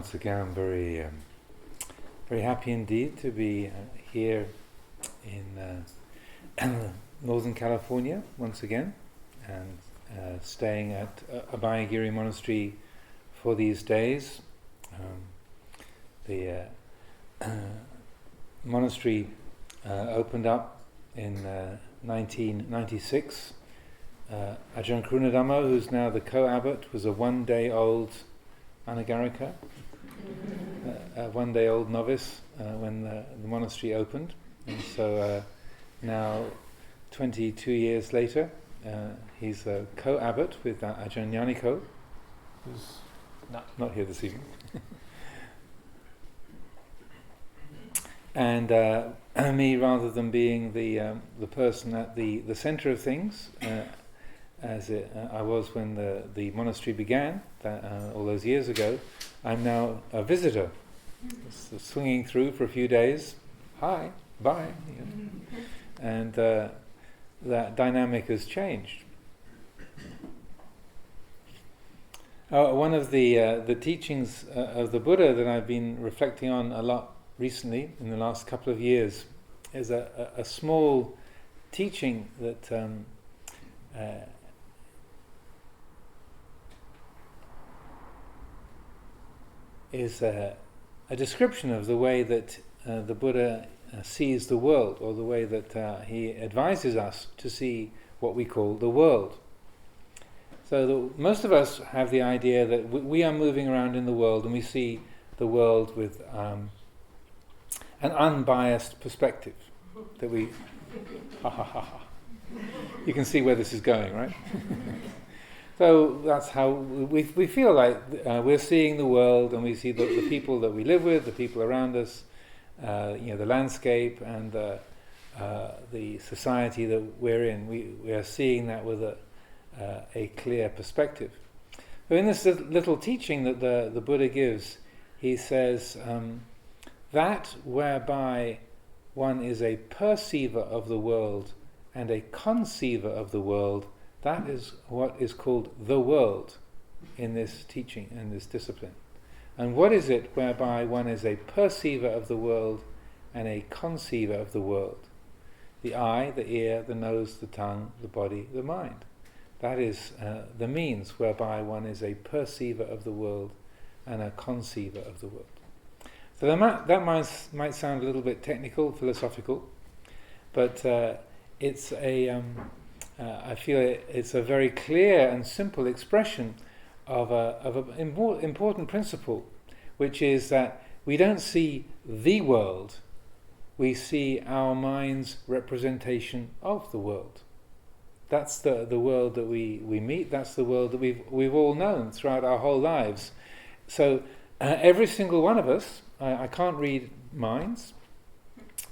once again, I'm very happy indeed to be here in Northern California once again, and staying at Abhayagiri Monastery for these days. The monastery opened up in 1996. Ajahn Amaro, who's now the co-abbot, was a one-day-old anagarika, a one-day-old novice when the monastery opened. And so now, 22 years later, he's a co-abbot with Ajahn Yaniko, who's not here this evening. And me, rather than being the person at the center of things, as I was when the monastery began all those years ago, I'm now a visitor, swinging through for a few days. Hi, bye. And that dynamic has changed. One of the teachings of the Buddha that I've been reflecting on a lot recently, in the last couple of years, is a small teaching that is a description of the way that the Buddha sees the world, or the way that he advises us to see what we call the world. So most of us have the idea that we are moving around in the world and we see the world with an unbiased perspective. That we, you can see where this is going, right? So that's how we feel like we're seeing the world, and we see the people that we live with, the people around us, the landscape, and the society that we're in. We are seeing that with a clear perspective. So in this little teaching that the Buddha gives, he says that whereby one is a perceiver of the world and a conceiver of the world, that is what is called the world in this teaching and this discipline. And what is it whereby one is a perceiver of the world and a conceiver of the world? The eye, the ear, the nose, the tongue, the body, the mind. That is the means whereby one is a perceiver of the world and a conceiver of the world. So that might sound a little bit technical, philosophical, but it's I feel it's a very clear and simple expression of an important principle, which is that we don't see the world, we see our mind's representation of the world. That's the world that we meet, that's the world that we've all known throughout our whole lives. So every single one of us, I can't read minds,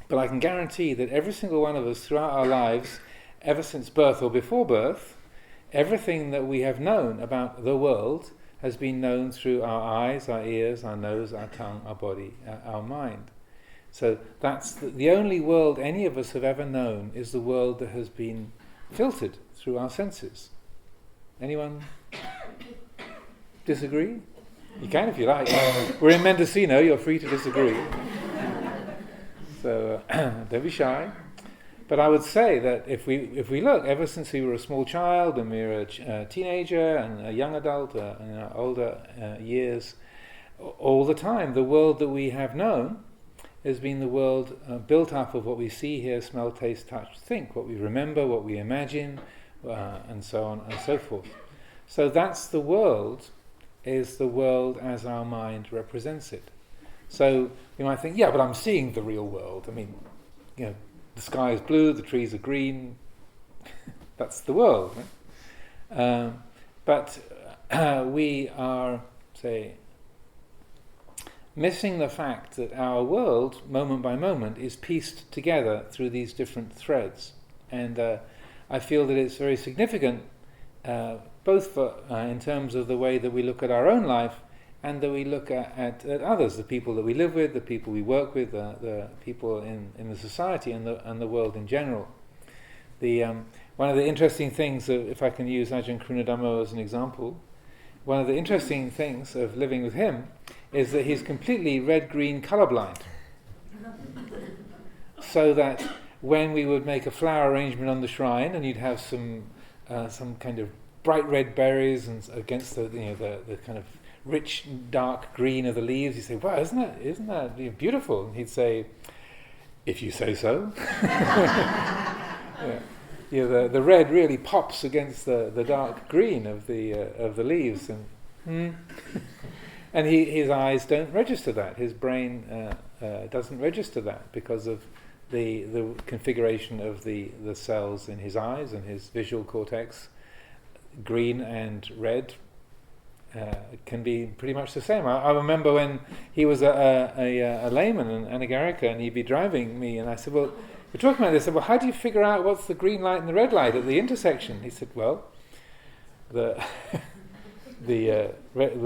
but I can guarantee that every single one of us throughout our lives, ever since birth or before birth, everything that we have known about the world has been known through our eyes, our ears, our nose, our tongue, our body, our mind. So that's the only world any of us have ever known is the world that has been filtered through our senses. Anyone disagree? You can if you like. We're in Mendocino, you're free to disagree. So don't be shy. But I would say that if we look, ever since we were a small child and we were a teenager and a young adult in our older years, all the time the world that we have known has been the world built up of what we see, hear, smell, taste, touch, think, what we remember, what we imagine, and so on and so forth. So that's the world, is the world as our mind represents it. So you might think, yeah, but I'm seeing the real world. I mean, the sky is blue, the trees are green. That's the world. Right? But we are, say, missing the fact that our world, moment by moment, is pieced together through these different threads. And I feel that it's very significant, both for in terms of the way that we look at our own life and that we look at others, the people that we live with, the people we work with, the people in the society and the world in general. One of the interesting things, if I can use Ajahn Amaro as an example, one of the interesting things of living with him is that he's completely red-green colourblind. So that when we would make a flower arrangement on the shrine, and you'd have some kind of bright red berries and against the kind of rich dark green of the leaves, you say, "Wow, isn't that beautiful?" And he'd say, "If you say so." The red really pops against the dark green of the leaves, and and his eyes don't register that. His brain doesn't register that because of the configuration of the cells in his eyes and his visual cortex. Green and red can be pretty much the same. I remember when he was a layman in Anagarika, and he'd be driving me, and I said, "Well, we're talking about this." I said, "Well, how do you figure out what's the green light and the red light at the intersection?" He said, "Well, the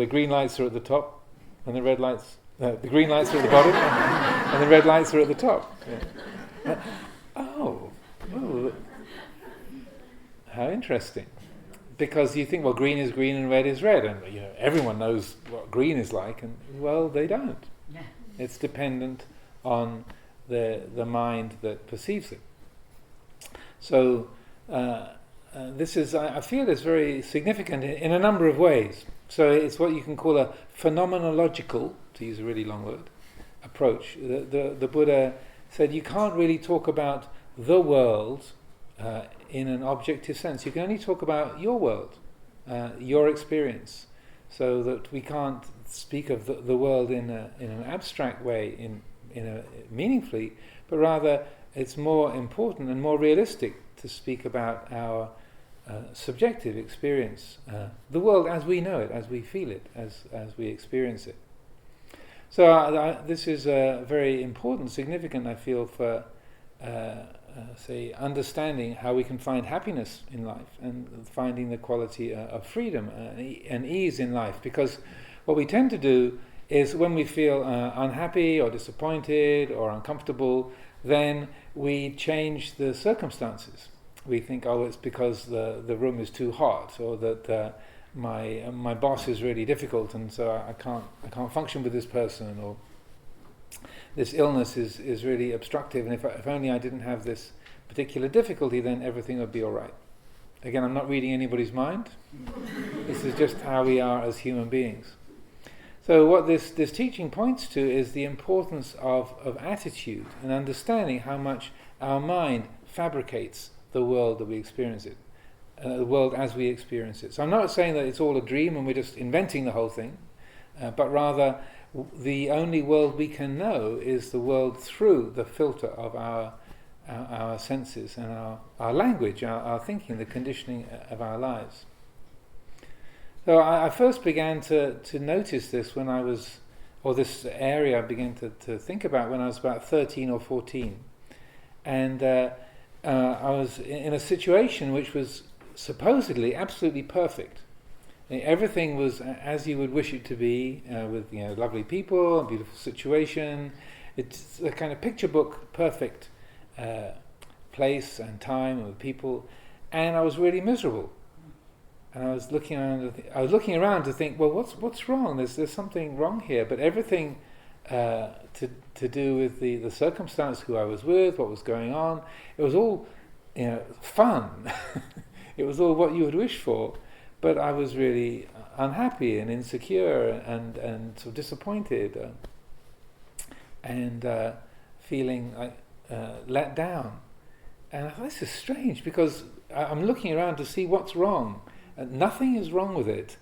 green lights are at the top, and the red lights. The green lights are at the bottom, and the red lights are at the top." Yeah. Oh, how interesting! Because you think, well, green is green and red is red, and everyone knows what green is like, and well, they don't. Yeah. It's dependent on the mind that perceives it. So this is, I feel, is very significant in a number of ways. So it's what you can call a phenomenological, to use a really long word, approach. The Buddha said you can't really talk about the world in an objective sense. You can only talk about your world, your experience, so that we can't speak of the world in an abstract way, in a meaningfully, but rather it's more important and more realistic to speak about our subjective experience, the world as we know it, as we feel it, as we experience it. So this is very important, significant, I feel, for say, understanding how we can find happiness in life and finding the quality of freedom and ease in life. Because what we tend to do is when we feel unhappy or disappointed or uncomfortable, then we change the circumstances. We think, oh, it's because the room is too hot, or that my boss is really difficult, and so I can't function with this person, or this illness is really obstructive, and if only I didn't have this particular difficulty, then everything would be all right. Again, I'm not reading anybody's mind. This is just how we are as human beings. So what this teaching points to is the importance of attitude and understanding how much our mind fabricates the world that we experience it, the world as we experience it. So I'm not saying that it's all a dream and we're just inventing the whole thing, but rather the only world we can know is the world through the filter of our senses and our language, our thinking, the conditioning of our lives. So I first began to notice this when I was, or this area I began to think about when I was about 13 or 14. And I was in a situation which was supposedly absolutely perfect. Everything was as you would wish it to be, with lovely people, a beautiful situation. It's a kind of picture book perfect place and time with people, and I was really miserable. And I was looking around to think, well, what's wrong? There's something wrong here. But everything to do with the circumstance, who I was with, what was going on, it was all fun. It was all what you would wish for. But I was really unhappy and insecure and sort of disappointed and feeling like let down. And I thought, this is strange, because I'm looking around to see what's wrong. Nothing is wrong with it,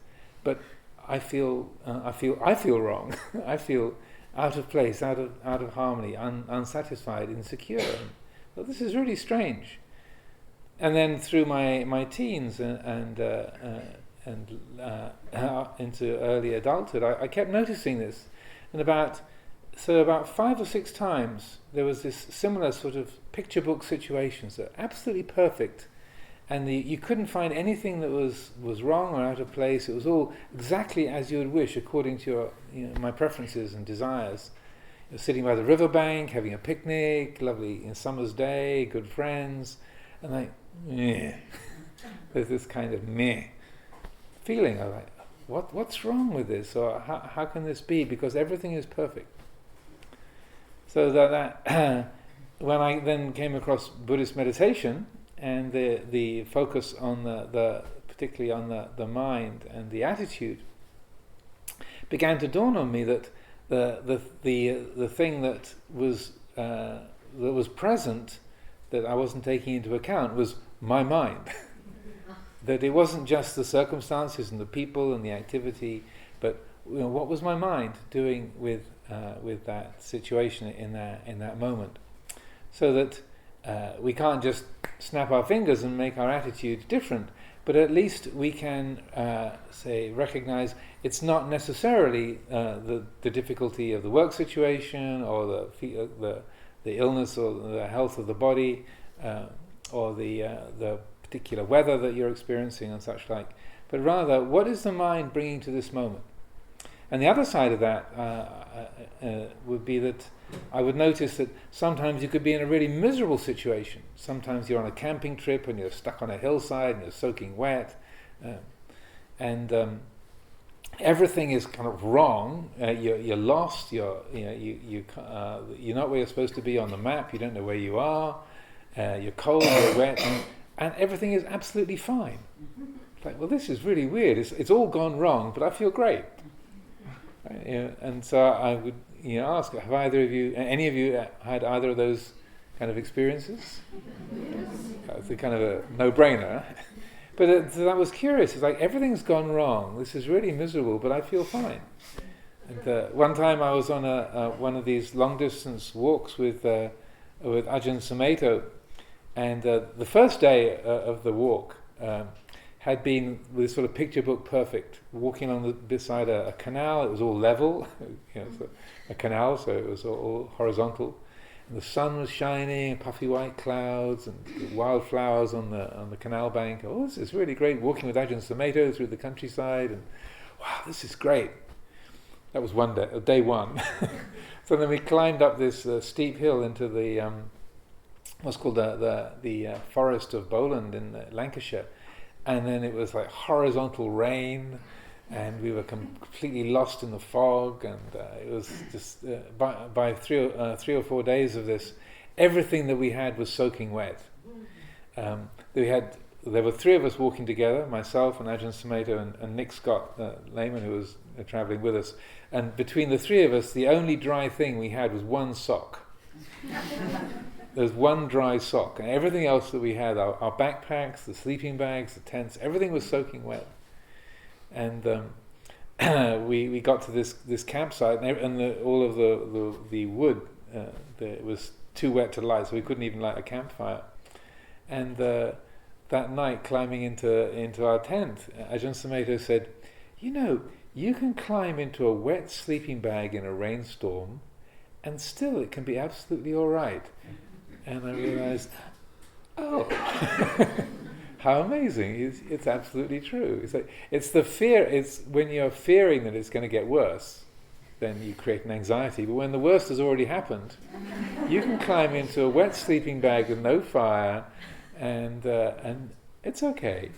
but I feel wrong. I feel out of place, out of harmony, unsatisfied, insecure. Well, this is really strange. And then through my teens and into early adulthood, I kept noticing this, and about 5 or 6 times there was this similar sort of picture book situations that are absolutely perfect. And you couldn't find anything that was wrong or out of place. It was all exactly as you would wish, according to my preferences and desires. Sitting by the riverbank, having a picnic, lovely summer's day, good friends, and meh. There's this kind of meh feeling. I'm like, what's wrong with this, or how can this be? Because everything is perfect. So that when I then came across Buddhist meditation and the focus on the particularly on the mind and the attitude, began to dawn on me that the thing that was present that I wasn't taking into account was my mind. That it wasn't just the circumstances and the people and the activity, but what was my mind doing with that situation in that moment? So that we can't just snap our fingers and make our attitude different, but at least we can recognize it's not necessarily the difficulty of the work situation or the illness or the health of the body or the particular weather that you're experiencing and such like, but rather what is the mind bringing to this moment? And the other side of that would be that I would notice that sometimes you could be in a really miserable situation. Sometimes you're on a camping trip and you're stuck on a hillside and you're soaking wet, and everything is kind of wrong. You're lost. You're not where you're supposed to be on the map. You don't know where you are. You're cold. You're wet, and everything is absolutely fine. It's like, well, this is really weird. It's all gone wrong, but I feel great. And so I would ask, have any of you had either of those kind of experiences? It's a kind of a no-brainer. But so that was curious. It's like everything's gone wrong. This is really miserable, but I feel fine. And one time I was on one of these long-distance walks with Ajahn Amaro, and the first day of the walk had been with sort of picture book perfect, walking on beside a canal. It was all level, so a canal, so it was all horizontal. And the sun was shining, puffy white clouds, and wildflowers on the canal bank. Oh, this is really great, walking with Ajahn Amaro through the countryside, and wow, this is great. That was day one. So then we climbed up this steep hill into the what's called the forest of Bowland in Lancashire. And then it was like horizontal rain, and we were completely lost in the fog, and it was just by 3 or 4 days of this, everything that we had was soaking wet. There were 3 of us walking together, myself and Ajahn Amaro and Nick Scott, layman, who was travelling with us. And between the 3 of us, the only dry thing we had was one sock. There was one dry sock, and everything else that we had, our backpacks, the sleeping bags, the tents, everything was soaking wet. And we got to this campsite, and all of the wood it was too wet to light, so we couldn't even light a campfire. And that night, climbing into our tent, Ajahn Amaro said, you can climb into a wet sleeping bag in a rainstorm, and still it can be absolutely all right. And I realized, how amazing! It's absolutely true. It's the fear. It's when you're fearing that it's going to get worse, then you create an anxiety. But when the worst has already happened, you can climb into a wet sleeping bag with no fire, and it's okay.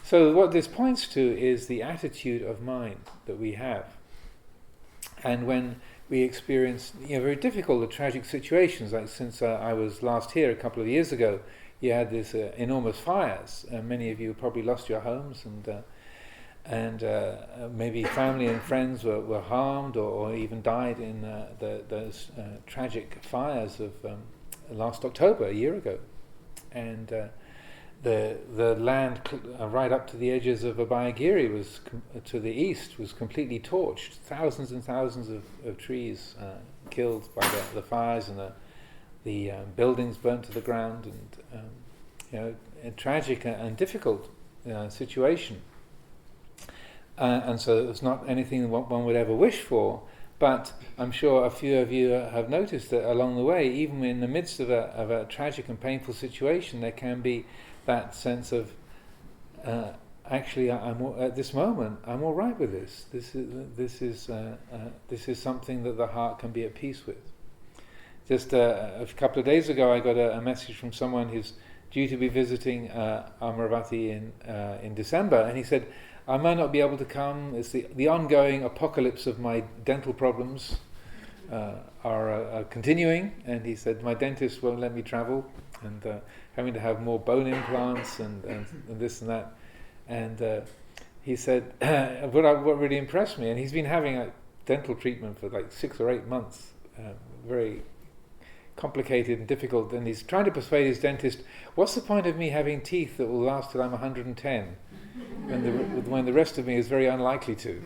So what this points to is the attitude of mind that we have, and when we experience very difficult or tragic situations, like since I was last here a couple of years ago, you had these enormous fires. Many of you probably lost your homes, and maybe family and friends were harmed or even died in those tragic fires of last October, a year ago. And the land right up to the edges of Abhayagiri was to the east was completely torched. Thousands and thousands of trees killed by the fires, and the buildings burnt to the ground, and a tragic and difficult situation. And so it's not anything that one would ever wish for. But I'm sure a few of you have noticed that along the way, even in the midst of a tragic and painful situation, there can be that sense of actually, at this moment, I'm all right with this. This is something that the heart can be at peace with. Just a couple of days ago, I got a message from someone who's due to be visiting Amaravati in December, and he said, I might not be able to come. It's the ongoing apocalypse of my dental problems are continuing. And he said, my dentist won't let me travel, and having to have more bone implants and this and that. And he said, what really impressed me, and he's been having dental treatment for like 6 or 8 months, very complicated and difficult, and he's trying to persuade his dentist, what's the point of me having teeth that will last till I'm 110 when the rest of me is very unlikely to?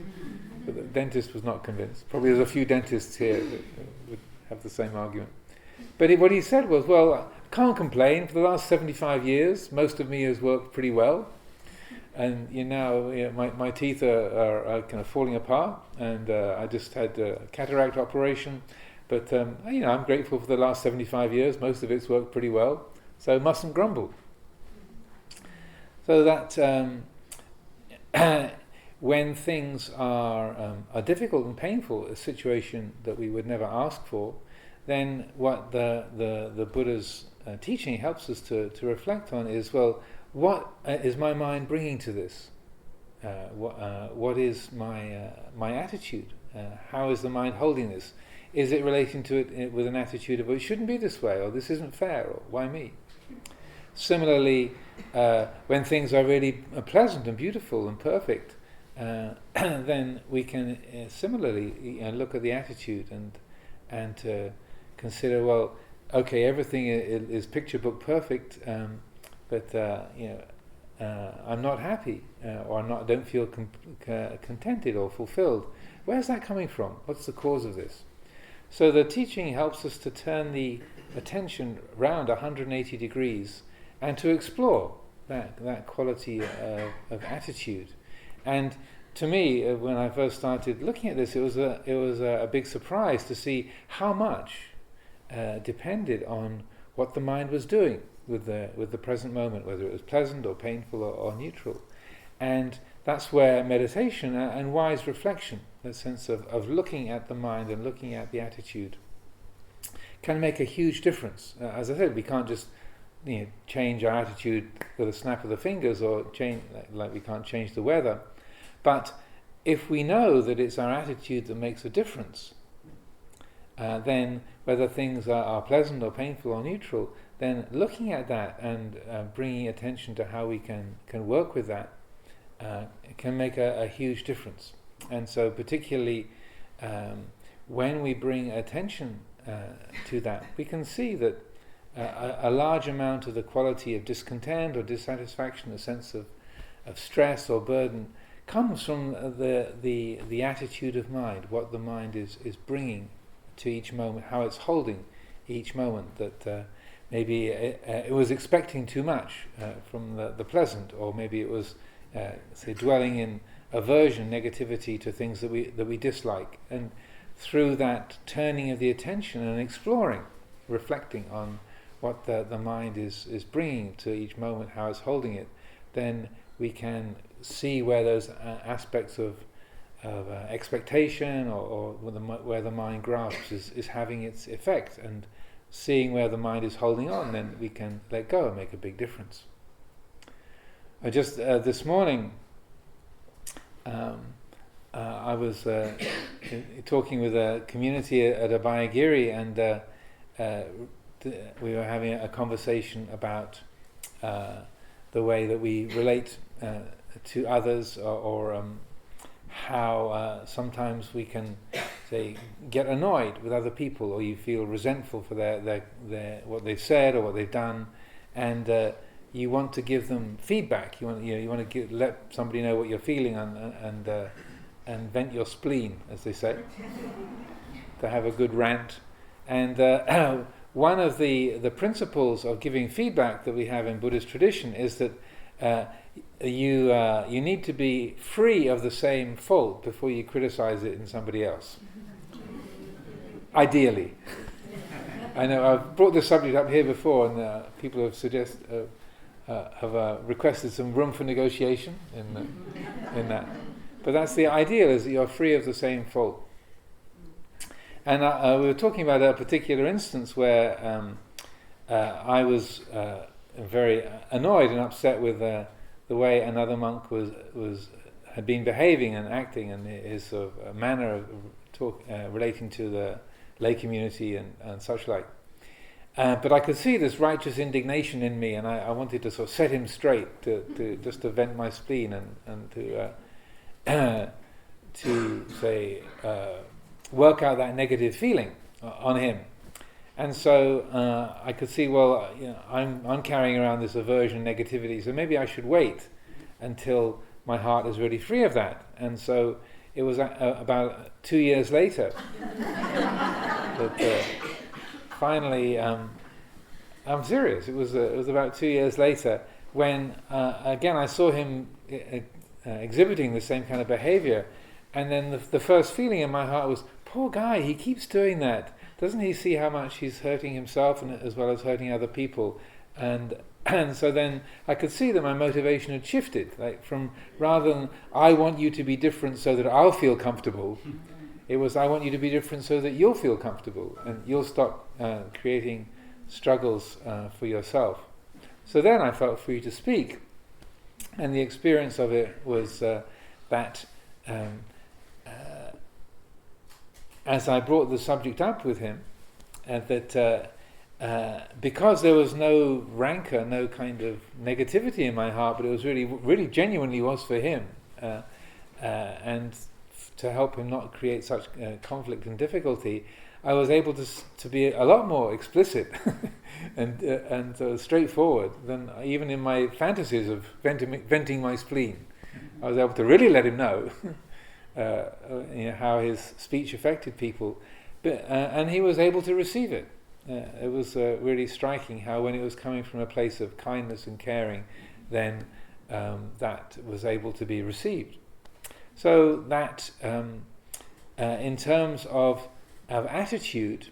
But the dentist was not convinced. Probably there's a few dentists here that would have the same argument. But what he said was, well, I can't complain. For the last 75 years, most of me has worked pretty well. And my teeth are kind of falling apart, and I just had a cataract operation. But I'm grateful for the last 75 years. Most of it's worked pretty well, so mustn't grumble. So that when things are difficult and painful, a situation that we would never ask for, then what the Buddha's teaching helps us to reflect on is, well, what is my mind bringing to this? What is my attitude? How is the mind holding this? Is it relating to it with an attitude of, well, it shouldn't be this way, or this isn't fair, or why me? Similarly, when things are really pleasant and beautiful and perfect, then we can similarly look at the attitude and consider, well, okay, everything is picture book perfect, but I'm not happy, or I don't feel contented or fulfilled. Where's that coming from? What's the cause of this? So the teaching helps us to turn the attention round 180 degrees and to explore that quality of attitude. And to me, when I first started looking at this, it was a big surprise to see how much depended on what the mind was doing with the present moment, whether it was pleasant or painful or neutral. And that's where meditation and wise reflection, that sense of looking at the mind and looking at the attitude, can make a huge difference. As I said, we can't just change our attitude with a snap of the fingers, or change like we can't change the weather. But if we know that it's our attitude that makes a difference, then whether things are pleasant or painful or neutral, then looking at that and bringing attention to how we can work with that can make a huge difference. And so particularly when we bring attention to that, we can see that a large amount of the quality of discontent or dissatisfaction, a sense of stress or burden, comes from the attitude of mind, what the mind is bringing to each moment, how it's holding each moment, that maybe it was expecting too much from the pleasant, or maybe it was say dwelling in aversion, negativity to things that we dislike. And through that turning of the attention and exploring, reflecting on what the mind is bringing to each moment, how it's holding it, then we can see where those aspects of expectation or where the mind grasps is having its effect, and seeing where the mind is holding on, then we can let go and make a big difference. Just this morning, I was talking with a community at Abhayagiri, and we were having a conversation about the way that we relate to others, or how sometimes we can, say, get annoyed with other people, or you feel resentful for their what they've said or what they've done, and you want to give them feedback. You want to let somebody know what you're feeling, and vent your spleen, as they say, to have a good rant. And one of the principles of giving feedback that we have in Buddhist tradition is that you need to be free of the same fault before you criticize it in somebody else. Ideally. I know I've brought this subject up here before, and people have requested some room for negotiation in that. But that's the ideal, is that you're free of the same fault. And we were talking about a particular instance where I was very annoyed and upset with the way another monk was had been behaving and acting, and his sort of manner of relating to the lay community and such like. But I could see this righteous indignation in me, and I wanted to sort of set him straight, to just to vent my spleen and to say work out that negative feeling on him. And so I could see, well, I'm carrying around this aversion, negativity, so maybe I should wait until my heart is really free of that. And so it was about 2 years later that finally, I'm serious. It was about 2 years later when again I saw him exhibiting the same kind of behavior, and then the first feeling in my heart was, poor guy, he keeps doing that. Doesn't he see how much he's hurting himself and as well as hurting other people? And so then I could see that my motivation had shifted, like from rather than I want you to be different so that I'll feel comfortable, it was I want you to be different so that you'll feel comfortable and you'll stop creating struggles for yourself. So then I felt free to speak, and the experience of it was that as I brought the subject up with him, that because there was no rancor, no kind of negativity in my heart, but it was really genuinely was for him, and to help him not create such conflict and difficulty, I was able to be a lot more explicit and straightforward than even in my fantasies of venting my spleen. I was able to really let him know how his speech affected people, and he was able to receive it. It was really striking how when it was coming from a place of kindness and caring, then that was able to be received. So that in terms of attitude,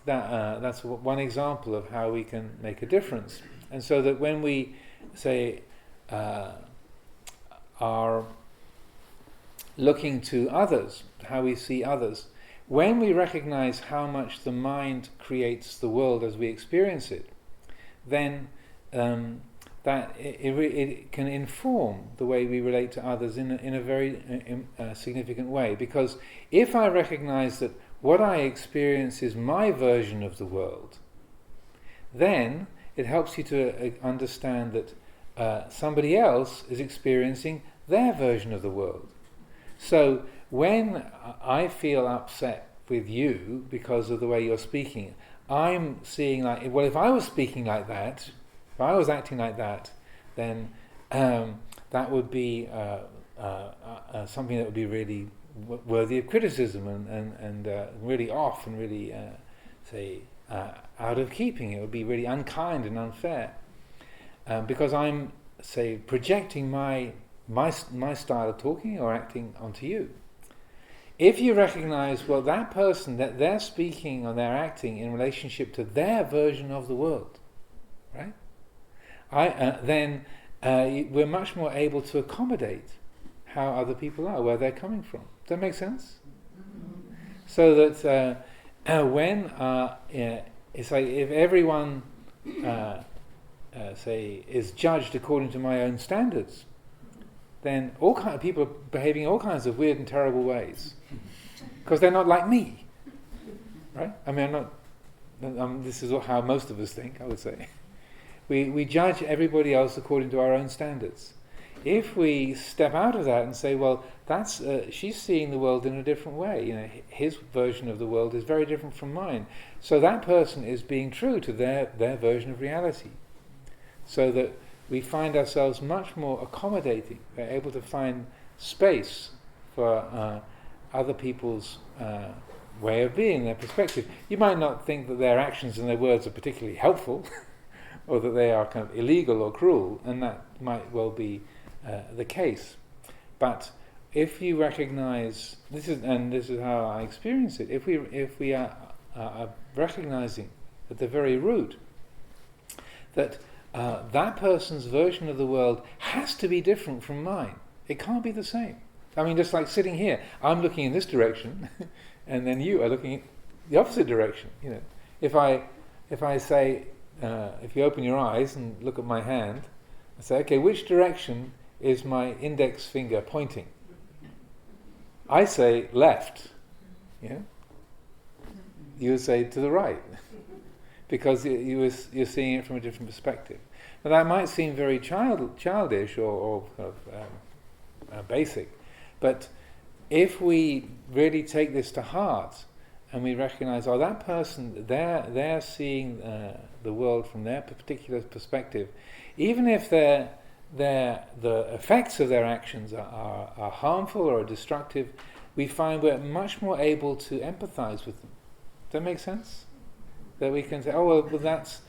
that's one example of how we can make a difference. And so that when we say are looking to others, how we see others, when we recognize how much the mind creates the world as we experience it, then that it can inform the way we relate to others in a very significant way. Because if I recognize that what I experience is my version of the world, then it helps you to understand that somebody else is experiencing their version of the world. So when I feel upset with you because of the way you're speaking, I'm seeing like, well, if I was speaking like that, if I was acting like that, then that would be something that would be really worthy of criticism and really off and really, out of keeping. It would be really unkind and unfair because I'm, projecting my style of talking or acting onto you. If you recognize, well, that person, that they're speaking or they're acting in relationship to their version of the world, right? Then we're much more able to accommodate how other people are, where they're coming from. Does that make sense? Mm-hmm. So that when it's like if everyone is judged according to my own standards, then all kinds of people are behaving in all kinds of weird and terrible ways because they're not like me, right? I mean, this is how most of us think, I would say. We judge everybody else according to our own standards. If we step out of that and say, well, that's she's seeing the world in a different way. His version of the world is very different from mine. So that person is being true to their version of reality. So that we find ourselves much more accommodating. We're able to find space for other people's way of being, their perspective. You might not think that their actions and their words are particularly helpful, or that they are kind of illegal or cruel, and that might well be the case. But if you recognize this is how I experience it. If we are recognizing at the very root that that person's version of the world has to be different from mine. It can't be the same. I mean, just like sitting here, I'm looking in this direction, and then you are looking in the opposite direction. If I say, if you open your eyes and look at my hand, I say, okay, which direction is my index finger pointing? I say left. Yeah? You would say to the right, because you're seeing it from a different perspective. Now that might seem very childish or kind of basic, but if we really take this to heart and we recognize, oh, that person, they're seeing the world from their particular perspective, even if the effects of their actions are harmful or destructive, we find we're much more able to empathize with them. Does that make sense? That we can say, oh, well that's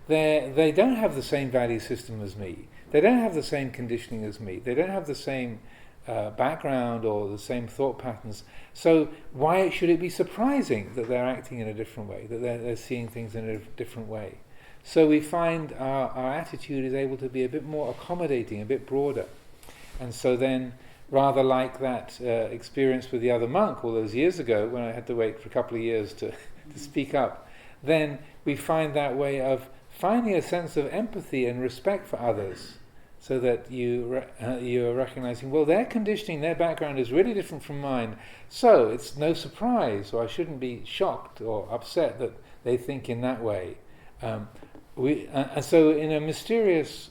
they don't have the same value system as me. They don't have the same conditioning as me. They don't have the same background or the same thought patterns. So why should it be surprising that they're acting in a different way, that they're seeing things in a different way? So we find our attitude is able to be a bit more accommodating, a bit broader. And so then, rather like that experience with the other monk all those years ago, when I had to wait for a couple of years to speak up, then we find that way of finding a sense of empathy and respect for others, so that you're recognizing, well, their conditioning, their background is really different from mine, so it's no surprise, or I shouldn't be shocked or upset that they think in that way. And so in a mysterious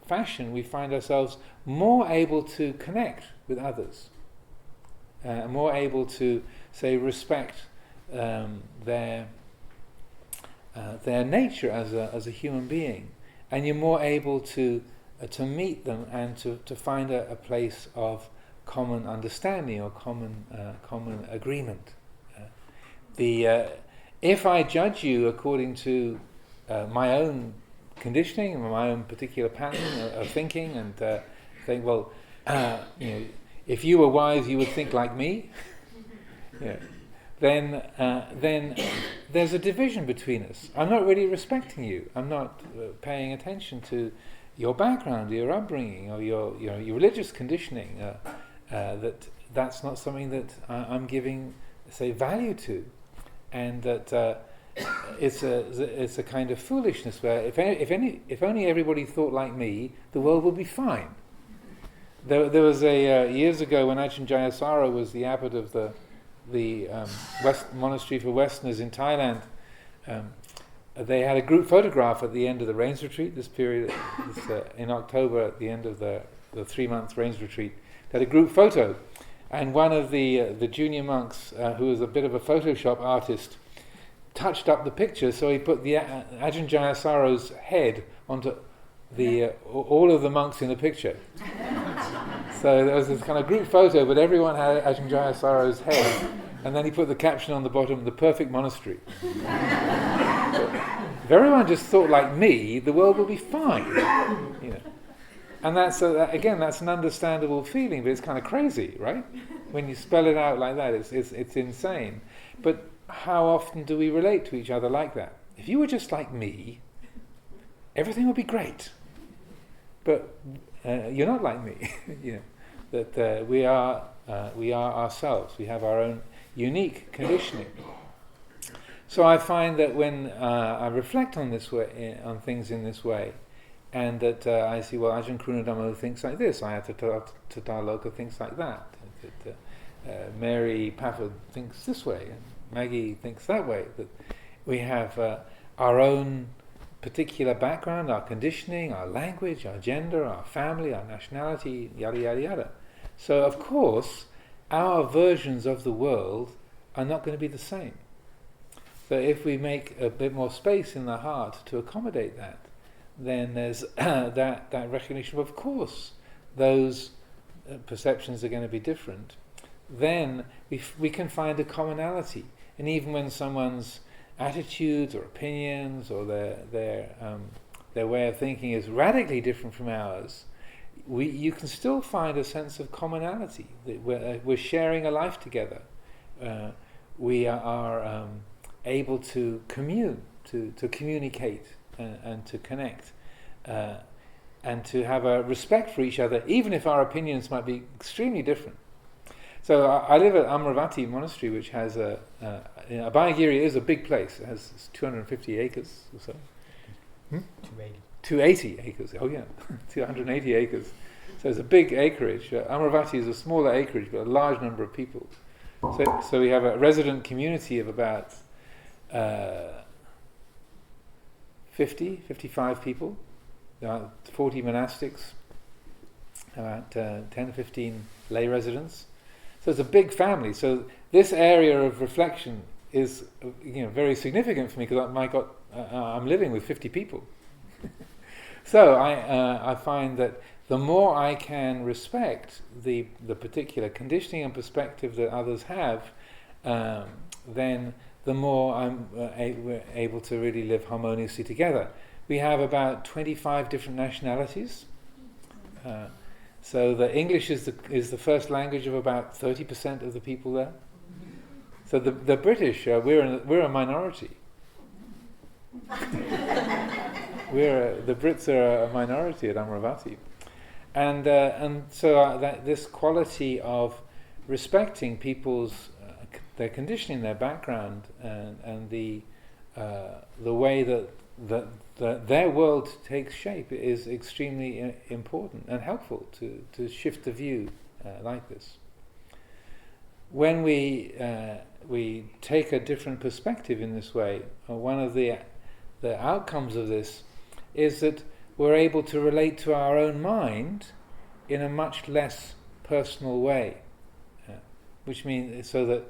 fashion, we find ourselves more able to connect with others, more able to, say, respect their nature as a human being, and you're more able to meet them and to find a place of common understanding or common agreement. If I judge you according to my own conditioning and my own particular pattern of thinking, and think, well, if you were wise, you would think like me. Yeah. Then there's a division between us. I'm not really respecting you. I'm not paying attention to your background, your upbringing, or your religious conditioning. That's not something that I'm giving, say, value to, and that it's a kind of foolishness where if only everybody thought like me, the world would be fine. There was years ago when Ajahn Amaro was the abbot of the West Monastery for Westerners in Thailand. They had a group photograph at the end of the rains retreat. This period, in October, at the end of the 3-month rains retreat, they had a group photo, and one of the junior monks, who was a bit of a Photoshop artist, touched up the picture. So he put the Ajahn Amaro's head onto all of the monks in the picture. So there was this kind of group photo, but everyone had Ajahn Amaro's head, and then he put the caption on the bottom, "The perfect monastery." If everyone just thought like me, the world would be fine. And that's an understandable feeling, but it's kind of crazy, right? When you spell it out like that, it's insane. But how often do we relate to each other like that? If you were just like me, everything would be great. But you're not like me. That we are ourselves. We have our own unique conditioning. So I find that when I reflect on on things in this way, and that I see, well, Ajahn Krunadhammo thinks like this, Ayatollah Tataloka thinks like that, Mary Pafford thinks this way, and Maggie thinks that way, that we have our own particular background, our conditioning, our language, our gender, our family, our nationality, yada yada yada. So of course, our versions of the world are not going to be the same. So if we make a bit more space in the heart to accommodate that, then there's that recognition of course, those perceptions are going to be different. Then we can find a commonality. And even when someone's attitudes or opinions or their way of thinking is radically different from ours, you can still find a sense of commonality. That we're sharing a life together. We are able to commune, to communicate and to connect, and to have a respect for each other, even if our opinions might be extremely different. So I live at Amravati Monastery, which has Abhayagiri is a big place. It has 250 acres or so. 280. 280 acres. Oh yeah, 280 acres. So it's a big acreage. Amaravati is a smaller acreage, but a large number of people. So we have a resident community of about 55 people, 40 monastics, about 10 to 15 lay residents. So it's a big family. So this area of reflection is very significant for me because I'm living with 50 people. So I find that the more I can respect the particular conditioning and perspective that others have, then the more we're able to really live harmoniously together. We have about 25 different nationalities. So the English is the first language of about 30% of the people there. So the British, we're a minority. The Brits are a minority at Amaravati, and so that this quality of respecting people's their conditioning, their background, and the way that their world takes shape is extremely important and helpful to shift the view like this. When we take a different perspective in this way, one of the outcomes of this is that we're able to relate to our own mind in a much less personal way, which means so that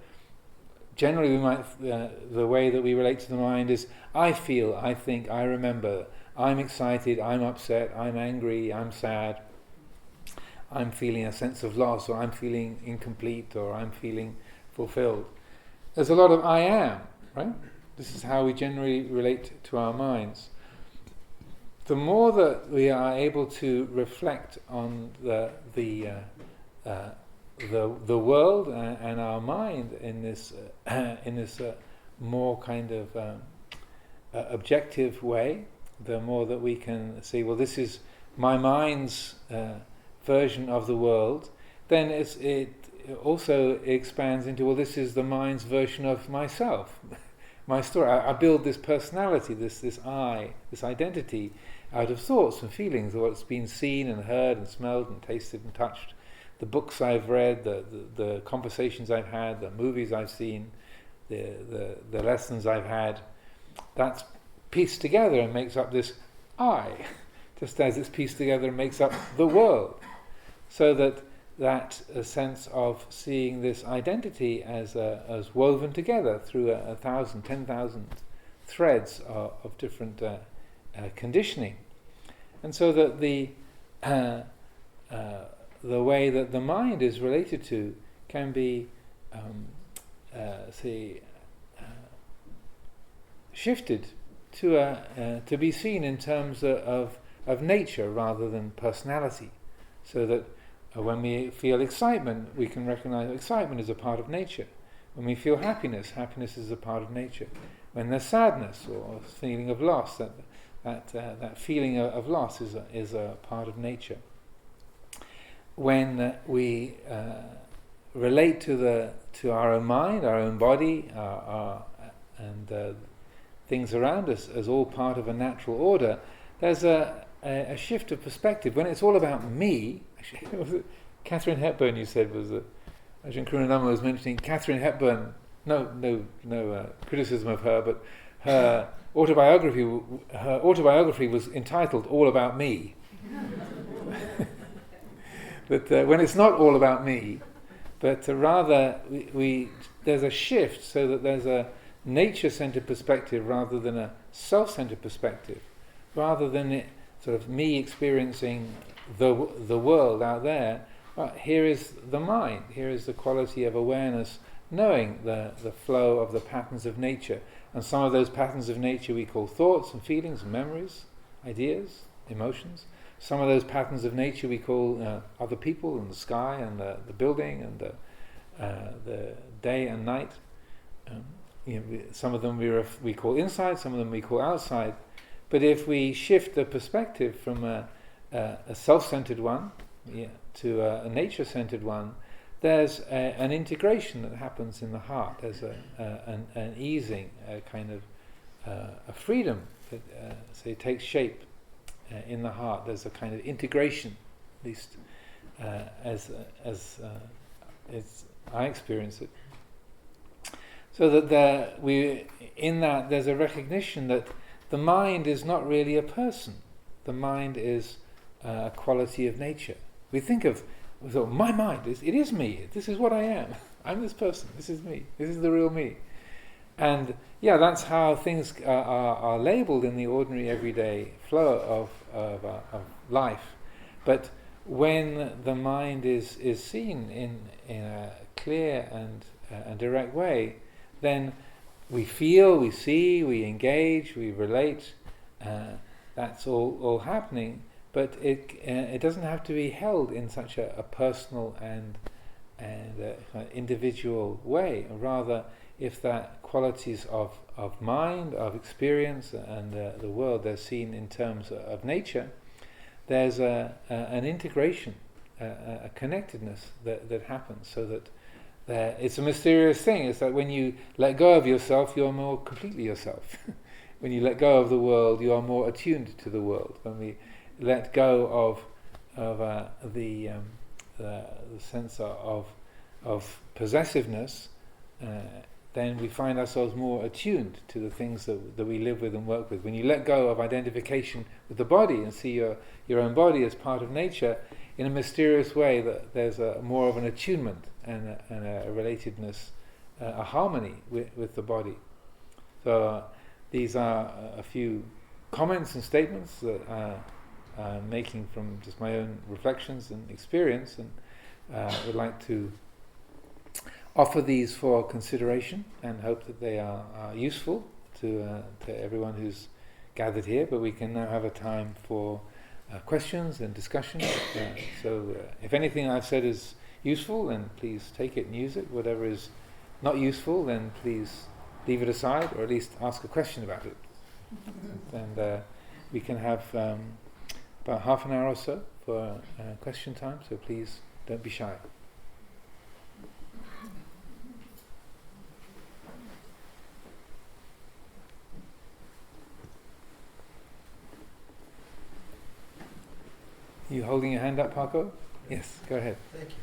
generally we might the way that we relate to the mind is I feel, I think, I remember, I'm excited, I'm upset, I'm angry, I'm sad, I'm feeling a sense of loss, or I'm feeling incomplete, or I'm feeling fulfilled. There's a lot of I am, right? This is how we generally relate to our minds. The more that we are able to reflect on the world and our mind in this more kind of objective way, the more that we can see, well, this is my mind's version of the world, then it also expands into, well, this is the mind's version of myself, my story. I build this personality, this I, this identity, out of thoughts and feelings, of what's been seen and heard and smelled and tasted and touched, the books I've read, the conversations I've had, the movies I've seen, the lessons I've had. That's pieced together and makes up this I, just as it's pieced together and makes up the world. So that a sense of seeing this identity as woven together through 1,000, 10,000 threads of different conditioning, and so that the way that the mind is related to can be shifted to be seen in terms of nature rather than personality, so that when we feel excitement, we can recognize excitement is a part of nature. When we feel happiness, happiness is a part of nature. When there's sadness or a feeling of loss, that feeling of loss is a part of nature. When we relate to our own mind, our own body, and things around us as all part of a natural order, there's a shift of perspective. When it's all about me, actually, Catherine Hepburn, you said, was Ajahn Kurunama was mentioning Catherine Hepburn. No criticism of her, but her autobiography was entitled "All About Me." But when it's not all about me, but rather there's a shift, so that there's a nature-centered perspective rather than a self-centered perspective, rather than it sort of me experiencing the world out there. Here is the mind. Here is the quality of awareness, knowing the flow of the patterns of nature, and some of those patterns of nature we call thoughts and feelings and memories, ideas, emotions. Some of those patterns of nature we call other people and the sky and the building and the day and night. Some of them we call inside, some of them we call outside. But if we shift the perspective from a self-centered one to a nature-centered one, there's an integration that happens in the heart. There's an easing, a kind of a freedom so it takes shape in the heart. There's a kind of integration, at least as I experience it. So that there's a recognition that the mind is not really a person. The mind is a quality of nature. We thought, my mind, it is me. This is what I am. I'm this person. This is me. This is the real me. And that's how things are labelled in the ordinary everyday flow of life. But when the mind is seen in a clear and direct way, then we feel, we see, we engage, we relate. That's all happening, but it doesn't have to be held in such a personal and individual way. Rather, if that qualities of mind, of experience, and the world, they're seen in terms of nature, there's an integration, a connectedness that happens, so that it's a mysterious thing. It's like when you let go of yourself, you're more completely yourself. When you let go of the world, you are more attuned to the world. When we let go of the sense of possessiveness, then we find ourselves more attuned to the things that we live with and work with. When you let go of identification with the body and see your own body as part of nature, in a mysterious way, that there's more of an attunement and a relatedness, a harmony with the body. So these are a few comments and statements that I'm making from just my own reflections and experience, and would like to offer these for consideration and hope that they are useful to everyone who's gathered here. But we can now have a time for questions and discussion. So if anything I've said is useful, then please take it and use it. Whatever is not useful, then please leave it aside, or at least ask a question about it. And we can have about half an hour or so for question time, so please don't be shy. You holding your hand up, Paco? Yes, go ahead. Thank you.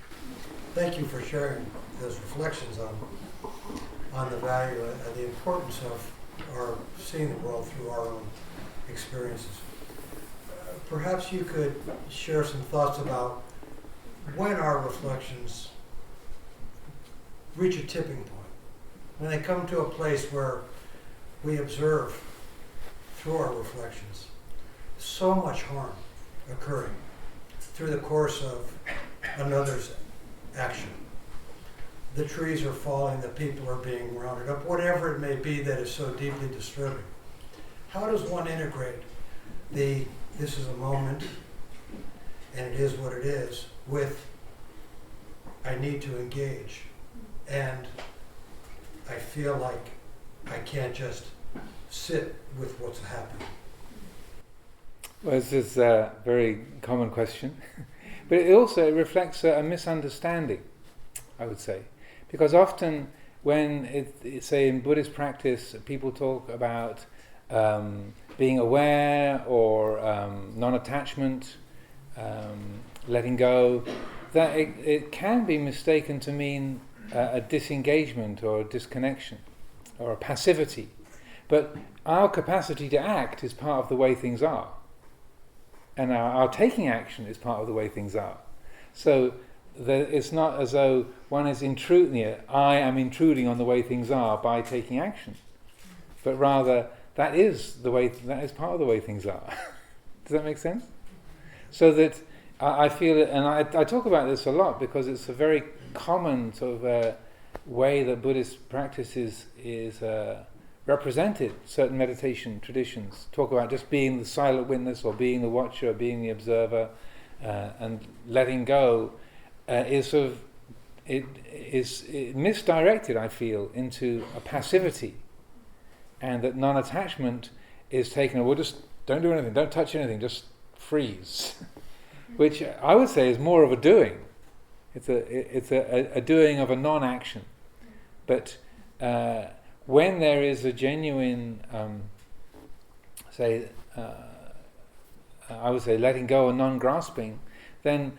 Thank you for sharing those reflections on the value and the importance of our seeing the world through our own experiences. Perhaps you could share some thoughts about when our reflections reach a tipping point, when they come to a place where we observe through our reflections so much harm occurring through the course of another's action. The trees are falling, the people are being rounded up, whatever it may be that is so deeply disturbing. How does one integrate this is a moment and it is what it is with I need to engage, and I feel like I can't just sit with what's happening? Well, this is a very common question, but it also reflects a misunderstanding, I would say, because often when say in Buddhist practice, people talk about being aware or non-attachment, letting go, that it can be mistaken to mean a disengagement or a disconnection or a passivity, but our capacity to act is part of the way things are. And our taking action is part of the way things are. So it's not as though one is intruding. I am intruding on the way things are by taking action, but rather that is part of the way things are. Does that make sense? So that I feel it, and I talk about this a lot because it's a very common sort of way that Buddhist practice is represented. Certain meditation traditions talk about just being the silent witness, or being the watcher, or being the observer, and letting go is sort of misdirected, I feel, into a passivity, and that non-attachment is taken. Well, just don't do anything, don't touch anything, just freeze, which I would say is more of a doing. It's a doing of a non-action, but when there is a genuine say, I would say letting go or non-grasping, then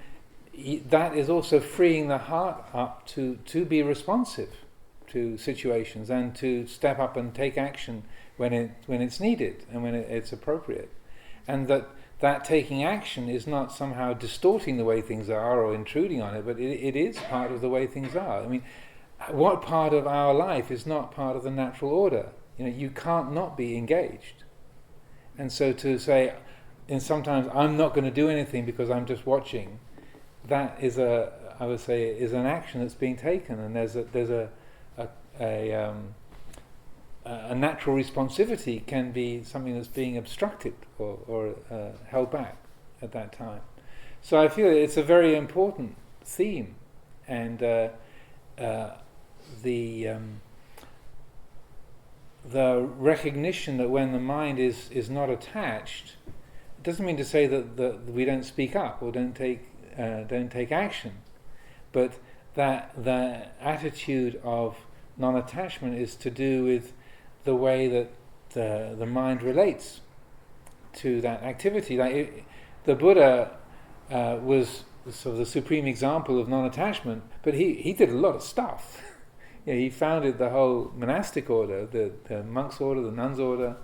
that is also freeing the heart up to be responsive to situations and to step up and take action when it's needed and when it's appropriate. And that taking action is not somehow distorting the way things are or intruding on it, but it is part of the way things are. I mean, what part of our life is not part of the natural order? You can't not be engaged. And so to say, and sometimes I'm not going to do anything because I'm just watching, that is I would say, is an action that's being taken, and there's a natural responsivity can be something that's being obstructed or held back at that time. So I feel it's a very important theme, and the recognition that when the mind is not attached, it doesn't mean to say that we don't speak up or don't take action, but that the attitude of non-attachment is to do with the way that the mind relates to that activity. The Buddha was sort of the supreme example of non-attachment, but he did a lot of stuff. He founded the whole monastic order, the monks' order, the nuns' order.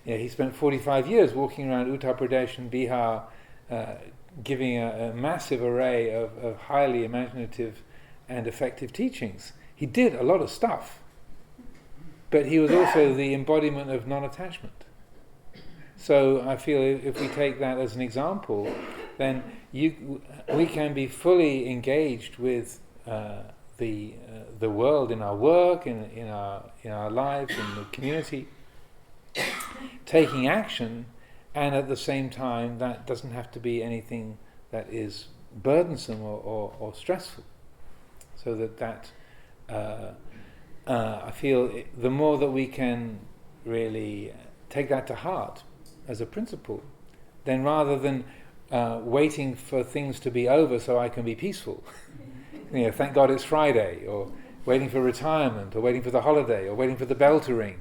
He spent 45 years walking around Uttar Pradesh and Bihar, giving a massive array of highly imaginative and effective teachings. He did a lot of stuff, but he was also the embodiment of non-attachment. So I feel if we take that as an example, then we can be fully engaged with the world in our work, in our lives, in the community, taking action, and at the same time that doesn't have to be anything that is burdensome or stressful. So that I feel the more that we can really take that to heart as a principle, then rather than waiting for things to be over so I can be peaceful, thank God it's Friday, or waiting for retirement, or waiting for the holiday, or waiting for the bell to ring,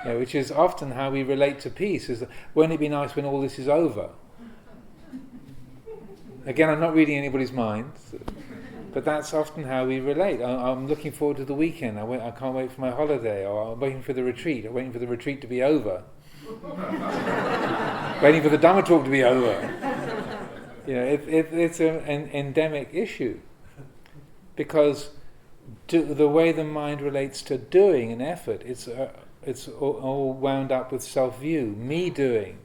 which is often how we relate to peace, is that, won't it be nice when all this is over? Again, I'm not reading anybody's minds, but that's often how we relate. I'm looking forward to the weekend, I can't wait for my holiday, or I'm waiting for the retreat, or waiting for the retreat to be over. Waiting for the Dhamma talk to be over. It's an endemic issue, because the way the mind relates to doing and effort, it's all wound up with self-view, me doing.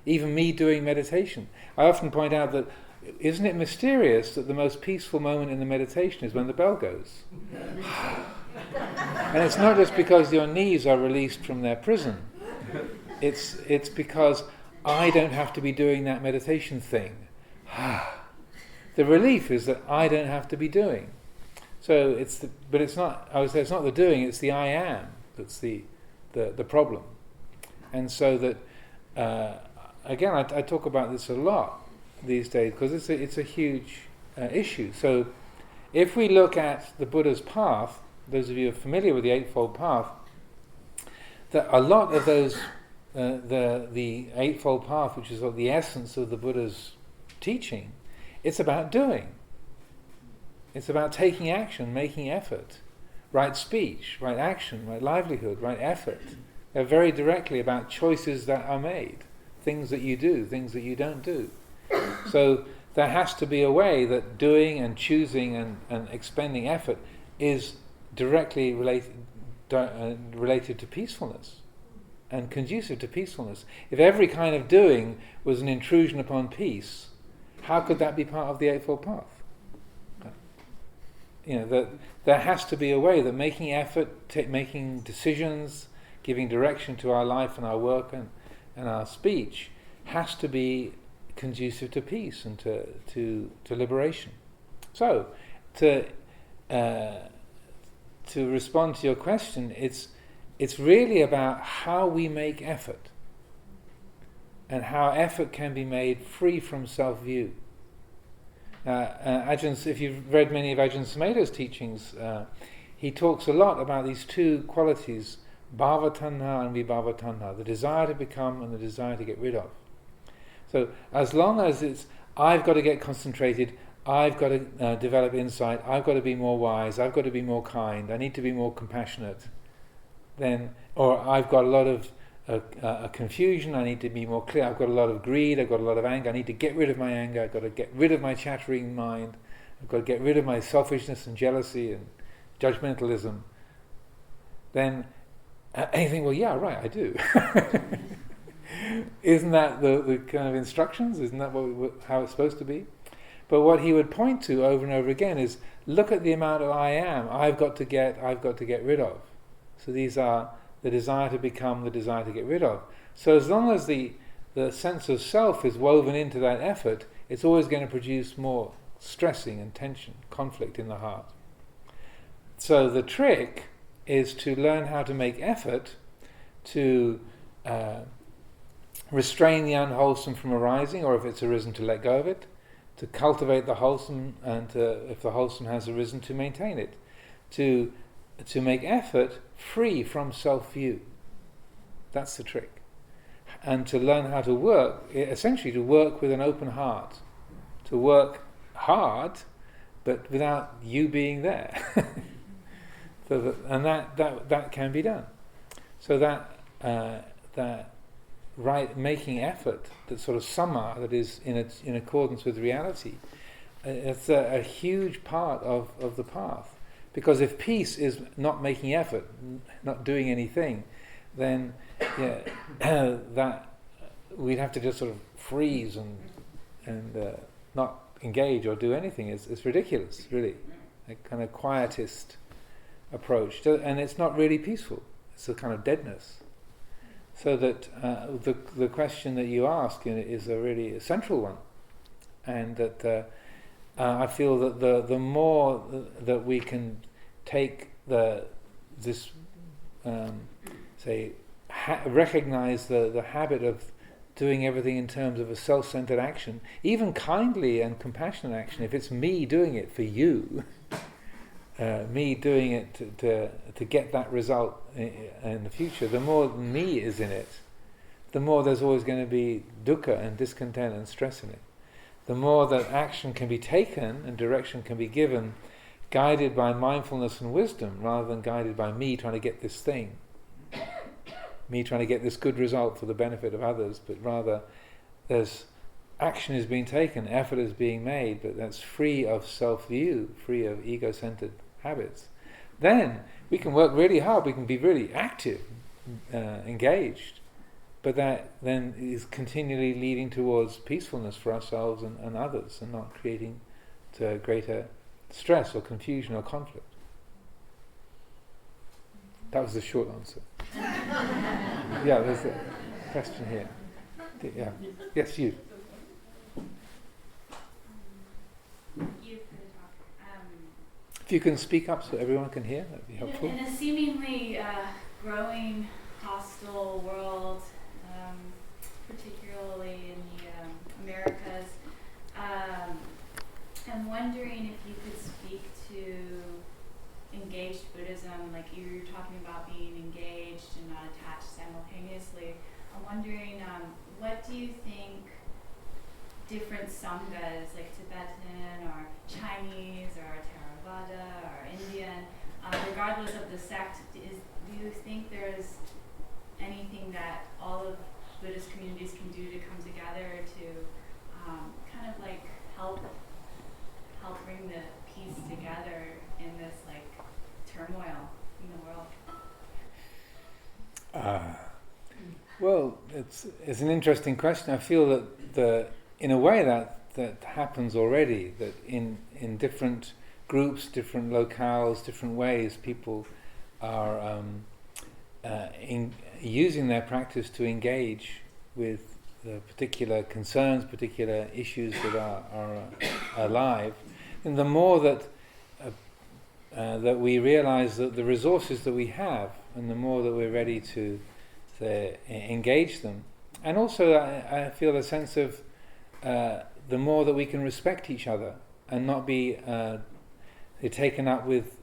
Even me doing meditation. I often point out that, isn't it mysterious that the most peaceful moment in the meditation is when the bell goes? And it's not just because your knees are released from their prison. It's because I don't have to be doing that meditation thing. The relief is that I don't have to be doing. So but it's not. I would say it's not the doing. It's the I am that's the problem. And so that again, I talk about this a lot these days because it's a huge issue. So if we look at the Buddha's path, those of you who are familiar with the Eightfold Path, that a lot of those the Eightfold Path, which is the essence of the Buddha's teaching, it's about doing. It's about taking action, making effort, right speech, right action, right livelihood, right effort. They're very directly about choices that are made, things that you do, things that you don't do. So there has to be a way that doing and choosing and expending effort is directly related to peacefulness and conducive to peacefulness. If every kind of doing was an intrusion upon peace, how could that be part of the Eightfold Path? That there has to be a way that making effort, making decisions, giving direction to our life and our work and our speech has to be conducive to peace and to liberation. So, to respond to your question, it's really about how we make effort and how effort can be made free from self-view. If you've read many of Ajahn Sumedho's teachings, he talks a lot about these two qualities. Bhava tanha and vibhava tanha, the desire to become and the desire to get rid of. So as long as it's, I've got to get concentrated, I've got to develop insight, I've got to be more wise, I've got to be more kind, I need to be more compassionate, then, or I've got a lot of confusion, I need to be more clear, I've got a lot of greed, I've got a lot of anger, I need to get rid of my anger, I've got to get rid of my chattering mind, I've got to get rid of my selfishness and jealousy and judgmentalism, then you think, well, yeah, right, I do. Isn't that the kind of instructions? Isn't that how it's supposed to be? But what he would point to over and over again is, look at the amount of I am, I've got to get rid of. So these are the desire to become, the desire to get rid of. So as long as the sense of self is woven into that effort, it's always going to produce more stressing and tension, conflict in the heart. So the trick is to learn how to make effort to restrain the unwholesome from arising, or if it's arisen, to let go of it, to cultivate the wholesome, and if the wholesome has arisen, to maintain it, to make effort free from self-view. That's the trick. And to learn how to work, essentially to work with an open heart, to work hard, but without you being there. So that can be done. So that right making effort, that sort of sama that is in accordance with reality, it's a huge part of the path. Because if peace is not making effort, not doing anything, then that we'd have to just sort of freeze and not engage or do anything. It's ridiculous, really. A kind of quietist approach, and it's not really peaceful. It's a kind of deadness. So that the question that you ask is a really central one, and that I feel that the more that we can take recognize the habit of doing everything in terms of a self-centered action, even kindly and compassionate action, if it's me doing it for you, me doing it to get that result in the future, the more me is in it, the more there's always going to be dukkha and discontent and stress in it. The more that action can be taken and direction can be given, guided by mindfulness and wisdom, rather than guided by me trying to get this thing, me trying to get this good result for the benefit of others, but rather there's action is being taken, effort is being made, but that's free of self-view, free of ego-centered habits. Then we can work really hard, we can be really active, engaged, but that then is continually leading towards peacefulness for ourselves and others, and not creating greater stress or confusion or conflict. That was the short answer. Yeah, there's a question here. Yeah. Yes, you. If you can speak up so everyone can hear, that'd be helpful. In a seemingly growing hostile world, particularly in the Americas, I'm wondering if you could speak to engaged Buddhism, like you were talking about being engaged and not attached simultaneously. I'm wondering, what do you think different sanghas, like Tibetan or Chinese or Theravada or Indian, regardless of the sect, do you think there's anything that all of Buddhist communities can do to come together to kind of like help bring the peace together in this like turmoil in the world? Well, it's an interesting question. I feel that in a way that happens already, that in different groups, different locales, different ways, people are using their practice to engage with the particular concerns, particular issues that are alive. And the more that we realize that the resources that we have, and the more that we're ready to engage them, and also I feel a sense of the more that we can respect each other and not be taken up with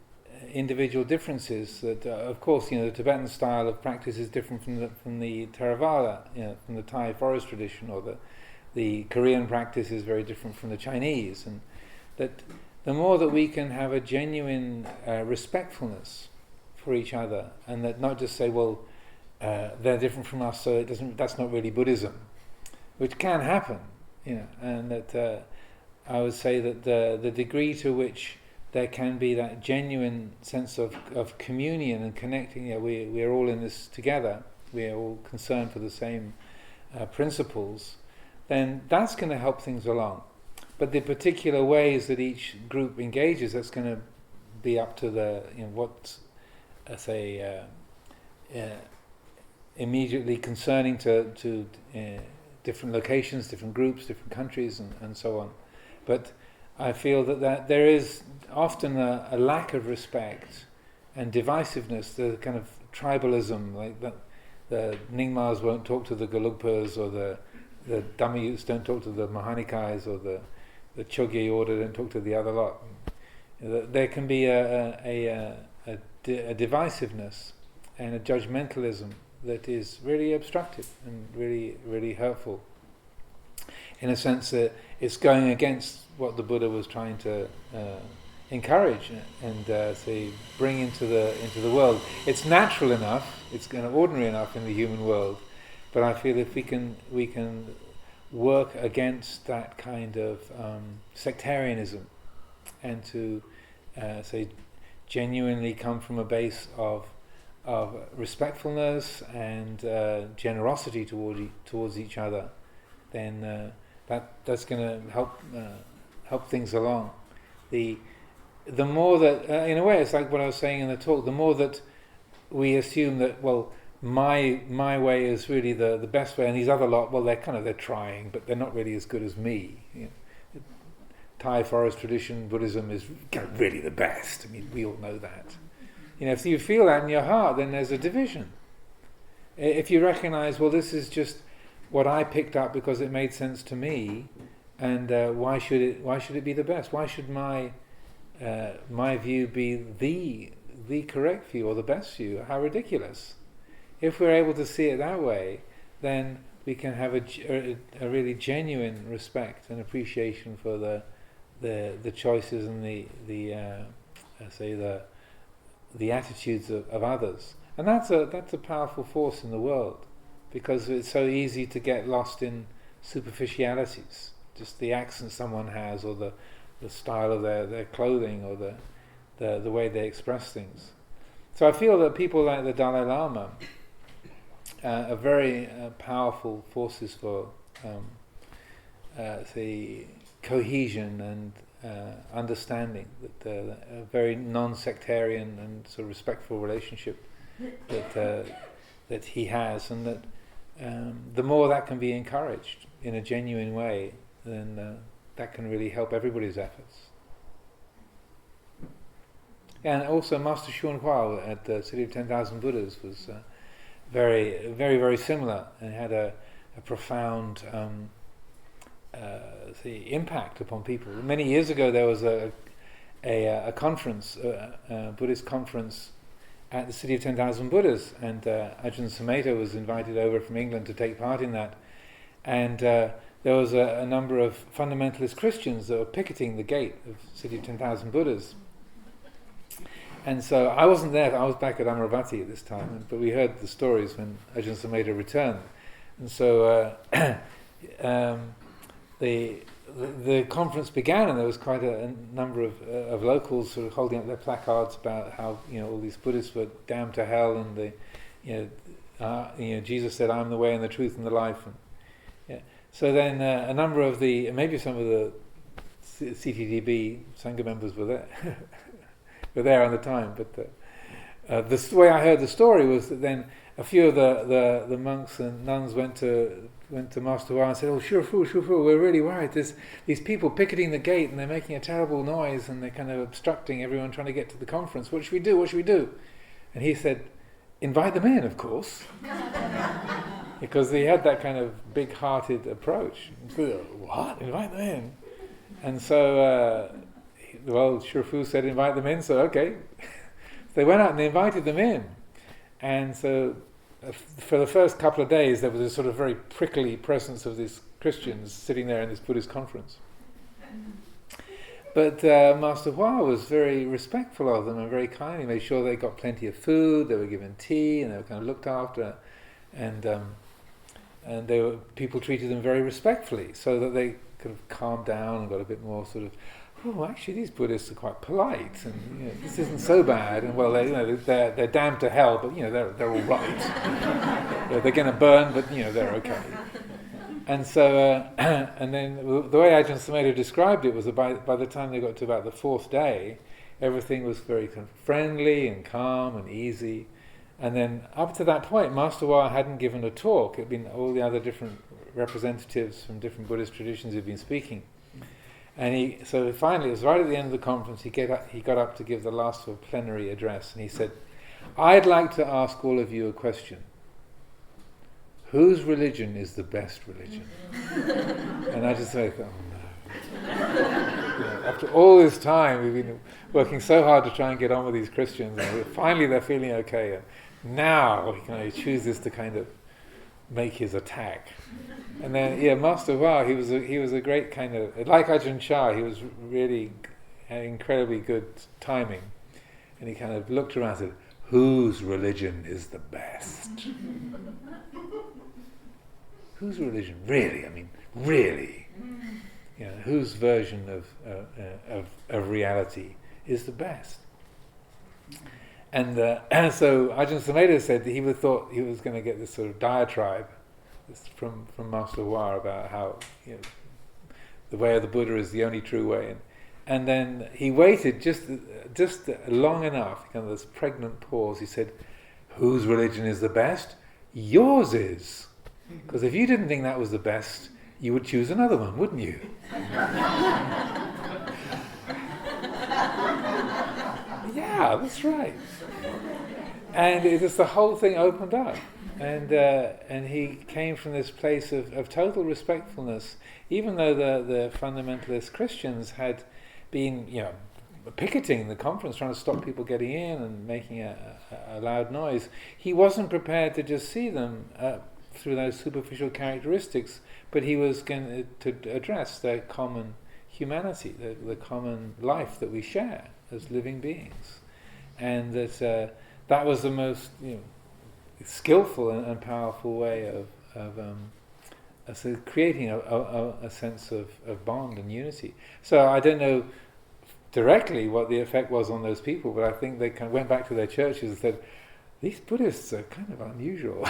individual differences. That of course, the Tibetan style of practice is different from the Theravada, from the Thai forest tradition, or the Korean practice is very different from the Chinese, and that the more that we can have a genuine respectfulness for each other, and that not just say, well, they're different from us, so that's not really Buddhism, which can happen, and that I would say that the degree to which there can be that genuine sense of communion and connecting, we are all in this together, we are all concerned for the same principles, then that's going to help things along. But the particular ways that each group engages, that's going to be up to the what's immediately concerning to different locations, different groups, different countries, and so on. But I feel that there is often a lack of respect and divisiveness, the kind of tribalism, like that the Nyingmas won't talk to the Gelugpas, or the Dhammayuts don't talk to the Mahanikais, or the Chogye order don't talk to the other lot. There can be a divisiveness and a judgmentalism that is really obstructive and really, really hurtful. In a sense that it's going against what the Buddha was trying to encourage and say bring into the world. It's natural enough, it's kind of ordinary enough in the human world, but I feel if we can work against that kind of sectarianism, and to say genuinely come from a base of respectfulness and generosity towards each other, then that's going to help things along. The more that, in a way, it's like what I was saying in the talk. The more that we assume that, well, my way is really the best way, and these other lot, well, they're trying, but they're not really as good as me. Thai forest tradition Buddhism is really the best. I mean, we all know that. If you feel that in your heart, then there's a division. If you recognize, well, this is just what I picked up because it made sense to me, and why should it be the best? Why should my view be the correct view or the best view? How ridiculous! If we're able to see it that way, then we can have a really genuine respect and appreciation for the choices and the attitudes of others, and that's a powerful force in the world, because it's so easy to get lost in superficialities, just the accent someone has, or the style of their clothing, or the way they express things. So I feel that people like the Dalai Lama are very powerful forces for the cohesion and understanding, that a very non-sectarian and sort of respectful relationship that he has, and that the more that can be encouraged in a genuine way, then that can really help everybody's efforts. And also Master Xuan Hua at the City of 10,000 Buddhas was very, very, very similar, and had a profound impact upon people. Many years ago there was a conference, a Buddhist conference at the City of 10,000 Buddhas, and Ajahn Amaro was invited over from England to take part in that, and there was a number of fundamentalist Christians that were picketing the gate of City of 10,000 Buddhas. And so I wasn't there, I was back at Amaravati at this time, but we heard the stories when Ajahn Amaro returned. And so the conference began, and there was quite a number of locals sort of holding up their placards about how all these Buddhists were damned to hell, and Jesus said, "I'm the way and the truth and the life." And, so then a number of maybe some of the CTDB Sangha members were there. Were there on the time, but the way I heard the story was that then a few of the monks and nuns went to Master Hua and said, "Oh, Shifu, we're really worried. There's these people picketing the gate, and they're making a terrible noise, and they're kind of obstructing everyone trying to get to the conference. What should we do? What should we do?" And he said, "Invite them in, of course," because he had that kind of big-hearted approach. What? Invite them in? And so, Shifu said, "Invite them in." So okay, they went out and they invited them in. And so for the first couple of days there was a sort of very prickly presence of these Christians sitting there in this Buddhist conference. But Master Hua was very respectful of them and very kind. He made sure they got plenty of food, they were given tea, and they were kind of looked after. And people treated them very respectfully, so that they kind of calmed down and got a bit more sort of, oh, actually these Buddhists are quite polite, and this isn't so bad. And well, they're damned to hell, but they're all right. They're going to burn, but they're okay. And so, and then the way Ajahn Amaro described it was that by the time they got to about the fourth day, everything was very kind of friendly and calm and easy. And then up to that point, Master Hua hadn't given a talk. It had been all the other different representatives from different Buddhist traditions who'd been speaking. And so finally, it was right at the end of the conference, he got up to give the last sort of plenary address, and he said, "I'd like to ask all of you a question. Whose religion is the best religion?" And I just thought, oh no. After all this time, we've been working so hard to try and get on with these Christians, and finally they're feeling okay. And now he chooses to kind of make his attack. And then, Master Hua, he was a great kind of, like Ajahn Chah, he was really had incredibly good timing. And he kind of looked around and said, "Whose religion is the best?" Whose religion? Really? I mean, really? Whose version of reality is the best? And so Ajahn Amaro said that he would thought he was going to get this sort of diatribe from Master Hua about how the way of the Buddha is the only true way, and then he waited just long enough, kind of this pregnant pause. He said, "Whose religion is the best? Yours is. Because if you didn't think that was the best, you would choose another one, wouldn't you?" Yeah, that's right. And it just, the whole thing opened up. And he came from this place of total respectfulness, even though the fundamentalist Christians had been, picketing the conference, trying to stop people getting in and making a loud noise. He wasn't prepared to just see them through those superficial characteristics, but he was going to address their common humanity, the common life that we share as living beings, and that was the most skillful and powerful way of creating a sense of bond and unity. So I don't know directly what the effect was on those people, but I think they kind of went back to their churches and said, "These Buddhists are kind of unusual.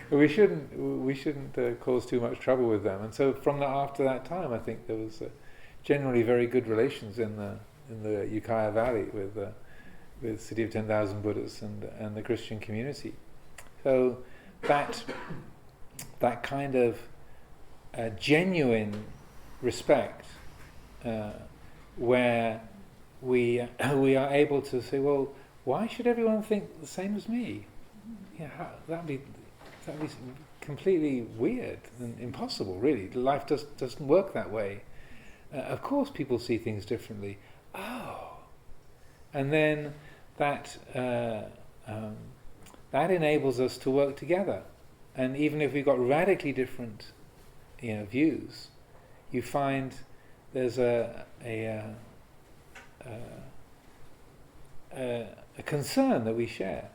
We shouldn't cause too much trouble with them." And so after that time, I think there was generally very good relations in the Ukiah Valley with City of 10,000 Buddhas and the Christian community. So that kind of genuine respect, where we are able to say, well, why should everyone think the same as me? That'd be completely weird and impossible, really. Life doesn't work that way. Of course people see things differently. And then that enables us to work together. And even if we've got radically different views, you find there's a concern that we share.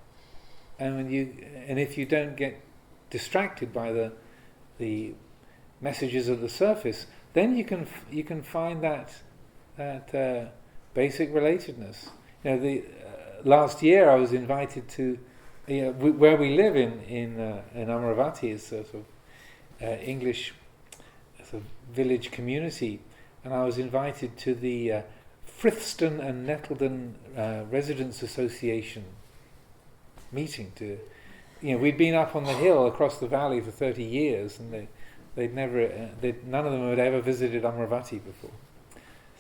And if you don't get distracted by the messages of the surface, then you can find that basic relatedness. Last year I was invited to where we live in Amaravati is a sort of English sort of village community, and I was invited to the Frithston and Nettleton Residents Association meeting. We'd been up on the hill across the valley for 30 years, and none of them had ever visited Amaravati before.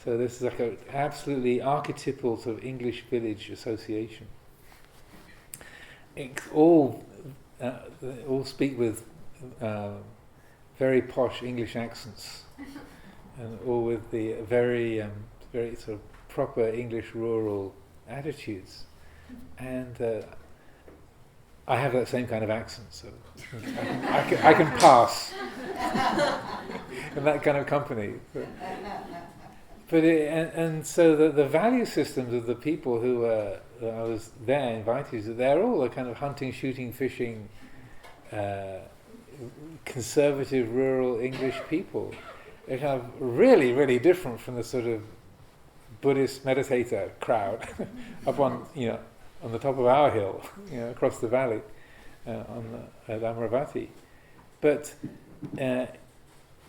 So this is like an absolutely archetypal sort of English village association. All speak with very posh English accents, and all with the very sort of proper English rural attitudes. And I have that same kind of accent, so I can pass in that kind of company. And so the value systems of the people who I was there invited to, they're all a kind of hunting, shooting, fishing, conservative, rural English people. They're kind of really, really different from the sort of Buddhist meditator crowd up on the top of our hill, across the valley at Amaravati. But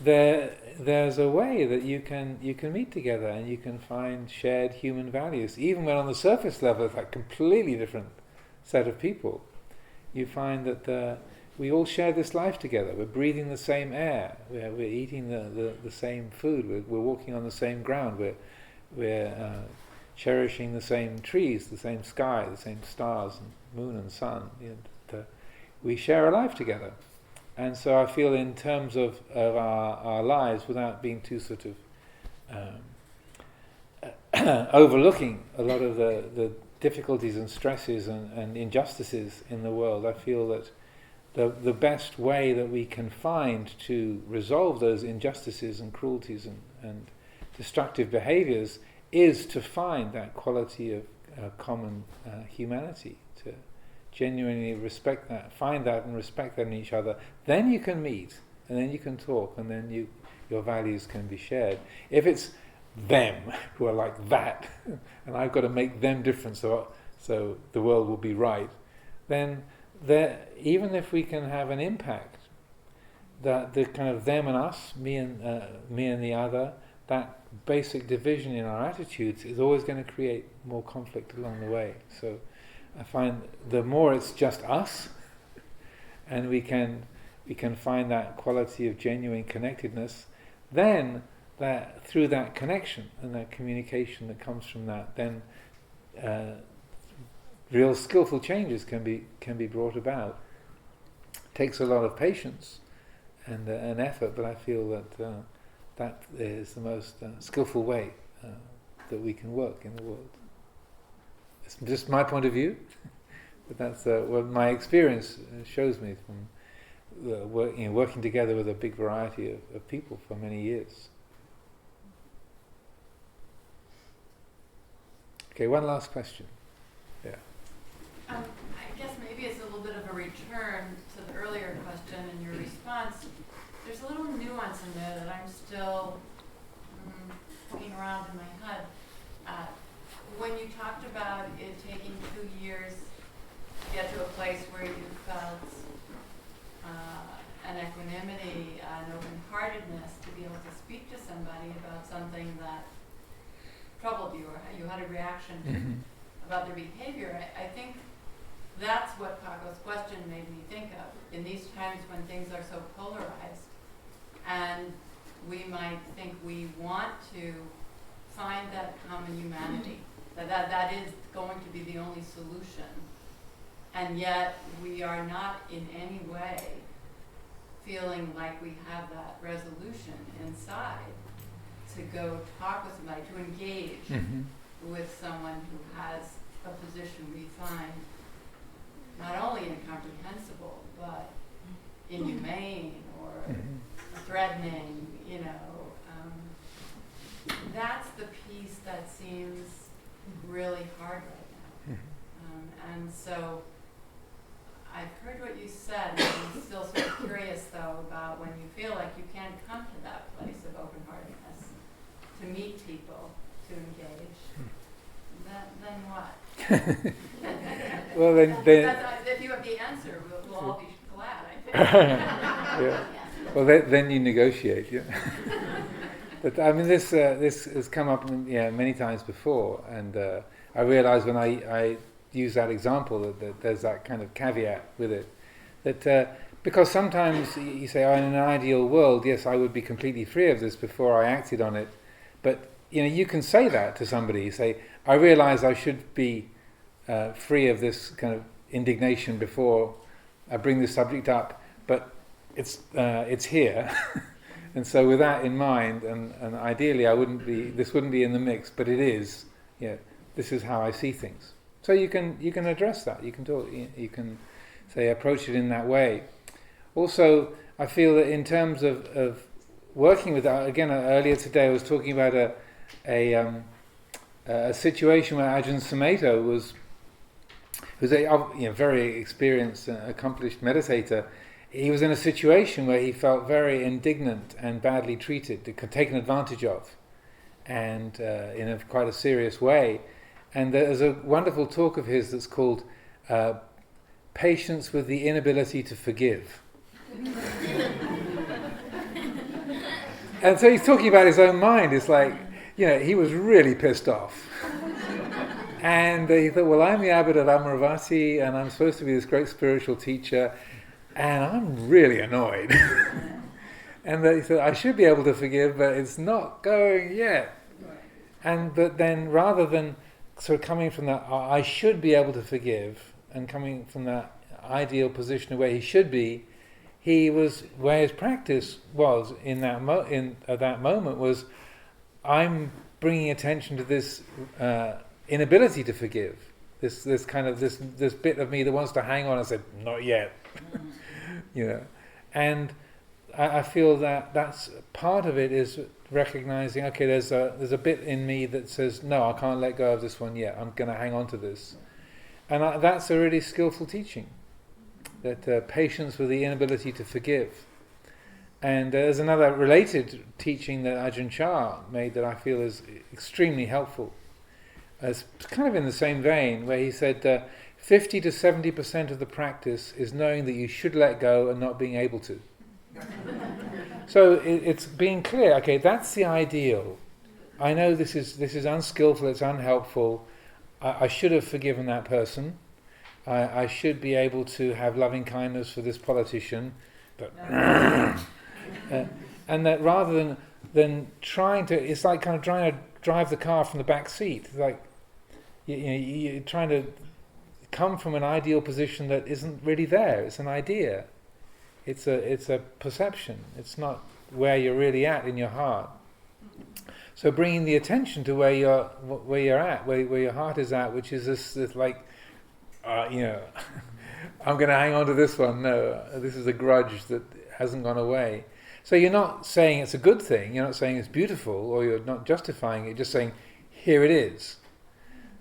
there's a way that you can meet together and you can find shared human values, even when on the surface level it's like completely different set of people. You find that we all share this life together. We're breathing the same air. We're eating the same food. We're walking on the same ground. We're cherishing the same trees, the same sky, the same stars and moon and sun. We share a life together. And so I feel in terms of our lives, without being too sort of overlooking a lot of the difficulties and stresses and injustices in the world, I feel that the best way that we can find to resolve those injustices and cruelties and destructive behaviors is to find that quality of common humanity, to genuinely respect that, find that and respect that in each other. Then you can meet, and then you can talk, and then your values can be shared. If it's them who are like that, and I've got to make them different so the world will be right, then even if we can have an impact, that the kind of them and us, me and the other, that basic division in our attitudes is always going to create more conflict along the way. So I find the more it's just us, and we can find that quality of genuine connectedness, then that through that connection and that communication that comes from that, then real skillful changes can be brought about. It takes a lot of patience and effort, but I feel that that is the most skillful way that we can work in the world. It's just my point of view, but that's what my experience shows me from working together with a big variety of people for many years. Okay, one last question. Yeah. I guess maybe it's a little bit of a return to the earlier question and your response. There's a little nuance in there that I'm still poking around in my head. When you talked about it taking 2 years to get to a place where you felt an equanimity, an open-heartedness to be able to speak to somebody about something that troubled you or you had a reaction about their behavior, I think that's what Paco's question made me think of. In these times when things are so polarized, and we might think we want to find that common humanity, that is going to be the only solution, and yet we are not in any way feeling like we have that resolution inside to go talk with somebody, to engage with someone who has a position we find not only incomprehensible, but inhumane or threatening, that's the piece that seems really hard right now. And so I've heard what you said, and I'm still sort of curious though about when you feel like you can't come to that place of open-heartedness, to meet people, to engage, then what? Well, then if you have the answer, we'll all be glad, I think. Yeah. Well, then you negotiate. Yeah. But I mean, this has come up many times before, and I realised when I use that example that there's that kind of caveat with it, that because sometimes you say, in an ideal world, yes, I would be completely free of this before I acted on it, but you can say that to somebody. You say, I realise I should be free of this kind of indignation before I bring this subject up, but it's here. And so with that in mind, and ideally this wouldn't be in the mix, but it is, this is how I see things. So you can address that. You can talk. You can say approach it in that way. Also, I feel that in terms of working with that, again, earlier today I was talking about a situation where Ajahn Amaro was a very experienced, accomplished meditator. He was in a situation where he felt very indignant and badly treated, taken advantage of, and in quite a serious way. And there's a wonderful talk of his that's called Patience with the Inability to Forgive. And so he's talking about his own mind. It's like, he was really pissed off. And he thought, well, I'm the abbot of Amaravati, and I'm supposed to be this great spiritual teacher, and I'm really annoyed. And he said, I should be able to forgive, but it's not going yet. But then, rather than sort of coming from that, I should be able to forgive, and coming from that ideal position of where he should be, where his practice was in that at that moment was, I'm bringing attention to this inability to forgive, this bit of me that wants to hang on and say, not yet, and I feel that that's part of it, is recognizing, okay, there's a bit in me that says, no, I can't let go of this one yet, I'm going to hang on to this, and that's a really skillful teaching, that patience with the inability to forgive. And there's another related teaching that Ajahn Chah made that I feel is extremely helpful. It's kind of in the same vein, where he said 50 to 70% of the practice is knowing that you should let go and not being able to. So it's being clear, okay, that's the ideal. I know this is unskillful, it's unhelpful. I should have forgiven that person. I should be able to have loving kindness for this politician, but and that rather than trying to, it's like kind of trying to drive the car from the back seat. It's like you're trying to come from an ideal position that isn't really there. It's an idea. It's a perception. It's not where you're really at in your heart. So bringing the attention to where you're at, where your heart is at, which is this like, I'm going to hang on to this one. No, this is a grudge that hasn't gone away. So you're not saying it's a good thing. You're not saying it's beautiful, or you're not justifying it. Just saying, here it is.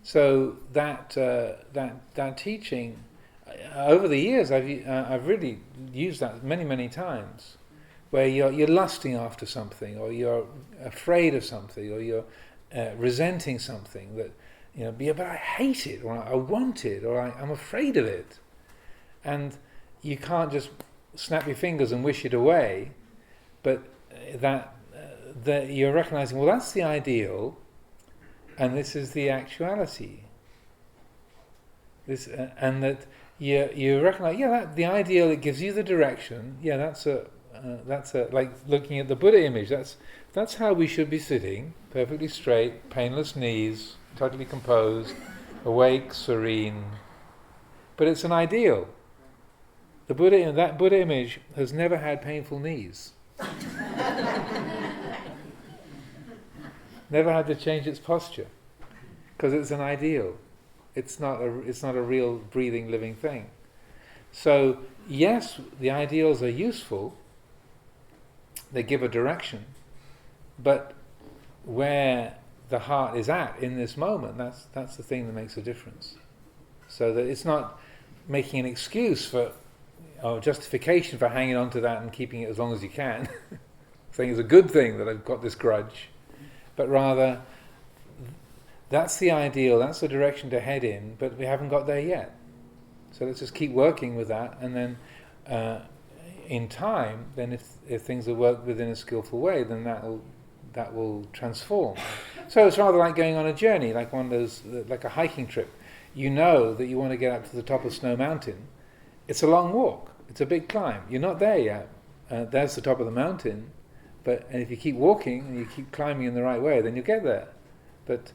So that teaching, over the years, I've really used that many times, where you're lusting after something, or you're afraid of something, or you're resenting something that, but I hate it, or I want it, or I'm afraid of it, and you can't just snap your fingers and wish it away, but that you're recognizing, well, that's the ideal, and this is the actuality. This and that you recognize, the ideal, it gives you the direction. Yeah, that's like looking at the Buddha image. That's how we should be sitting, perfectly straight, painless knees, totally composed, awake, serene. But it's an ideal. That Buddha image has never had painful knees. Never had to change its posture, because it's an ideal. It's not a real breathing, living thing. So yes, the ideals are useful. They give a direction, but where the heart is at in this moment, that's the thing that makes a difference. So that it's not making an excuse for, or justification for hanging on to that and keeping it as long as you can, saying it's a good thing that I've got this grudge, but rather that's the ideal, that's the direction to head in, but we haven't got there yet. So let's just keep working with that, and then in time, then if things are worked within a skillful way, then that will transform. So it's rather like going on a journey, like one of those, like a hiking trip. You know that you want to get up to the top of Snow Mountain. It's a long walk. It's a big climb. You're not there yet. That's the top of the mountain. And if you keep walking and you keep climbing in the right way, then you'll get there. But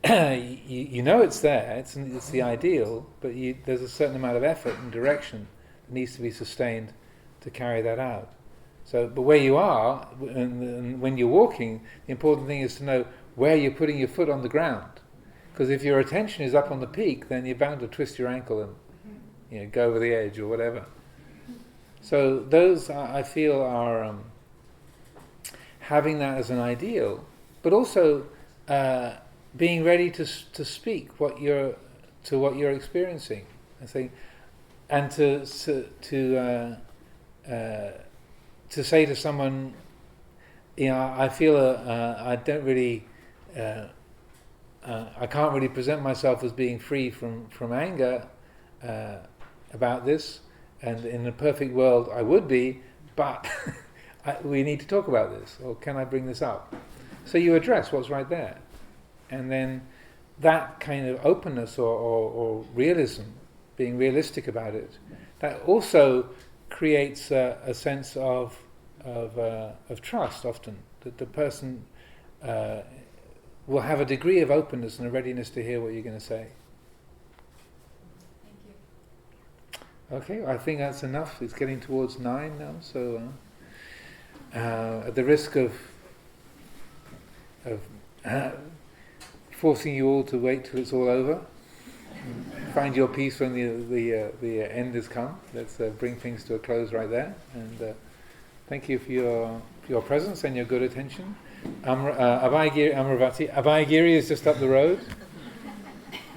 you know it's there. It's the ideal. But there's a certain amount of effort and direction that needs to be sustained to carry that out. So, but where you are, and when you're walking, the important thing is to know where you're putting your foot on the ground. Because if your attention is up on the peak, then you're bound to twist your ankle and go over the edge or whatever. So those, I feel, are having that as an ideal, but also being ready to speak what you're experiencing, I think, and to say to someone, I feel I don't really, I can't really present myself as being free from anger about this, and in a perfect world I would be, but we need to talk about this, or can I bring this up? So you address what's right there, and then that kind of openness or realism, being realistic about it, that also creates a sense of trust often, that the person will have a degree of openness and a readiness to hear what you're going to say. Thank you. Okay, I think that's enough. It's getting towards 9 now, so at the risk of forcing you all to wait till it's all over, find your peace when the end has come. Let's bring things to a close right there, and thank you for your presence and your good attention. Abhayagiri is just up the road,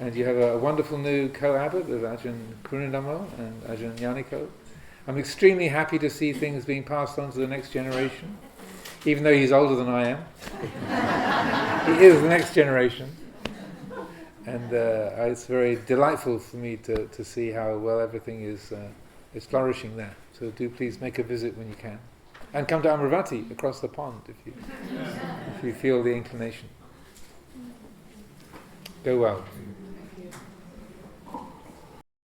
and you have a wonderful new co-abbot with Ajahn Amaro and Ajahn Yaniko. I'm extremely happy to see things being passed on to the next generation, even though he's older than I am. He is the next generation, and it's very delightful for me to see how well everything is flourishing there. So do please make a visit when you can. And come to Amaravati across the pond if you feel the inclination. Go well.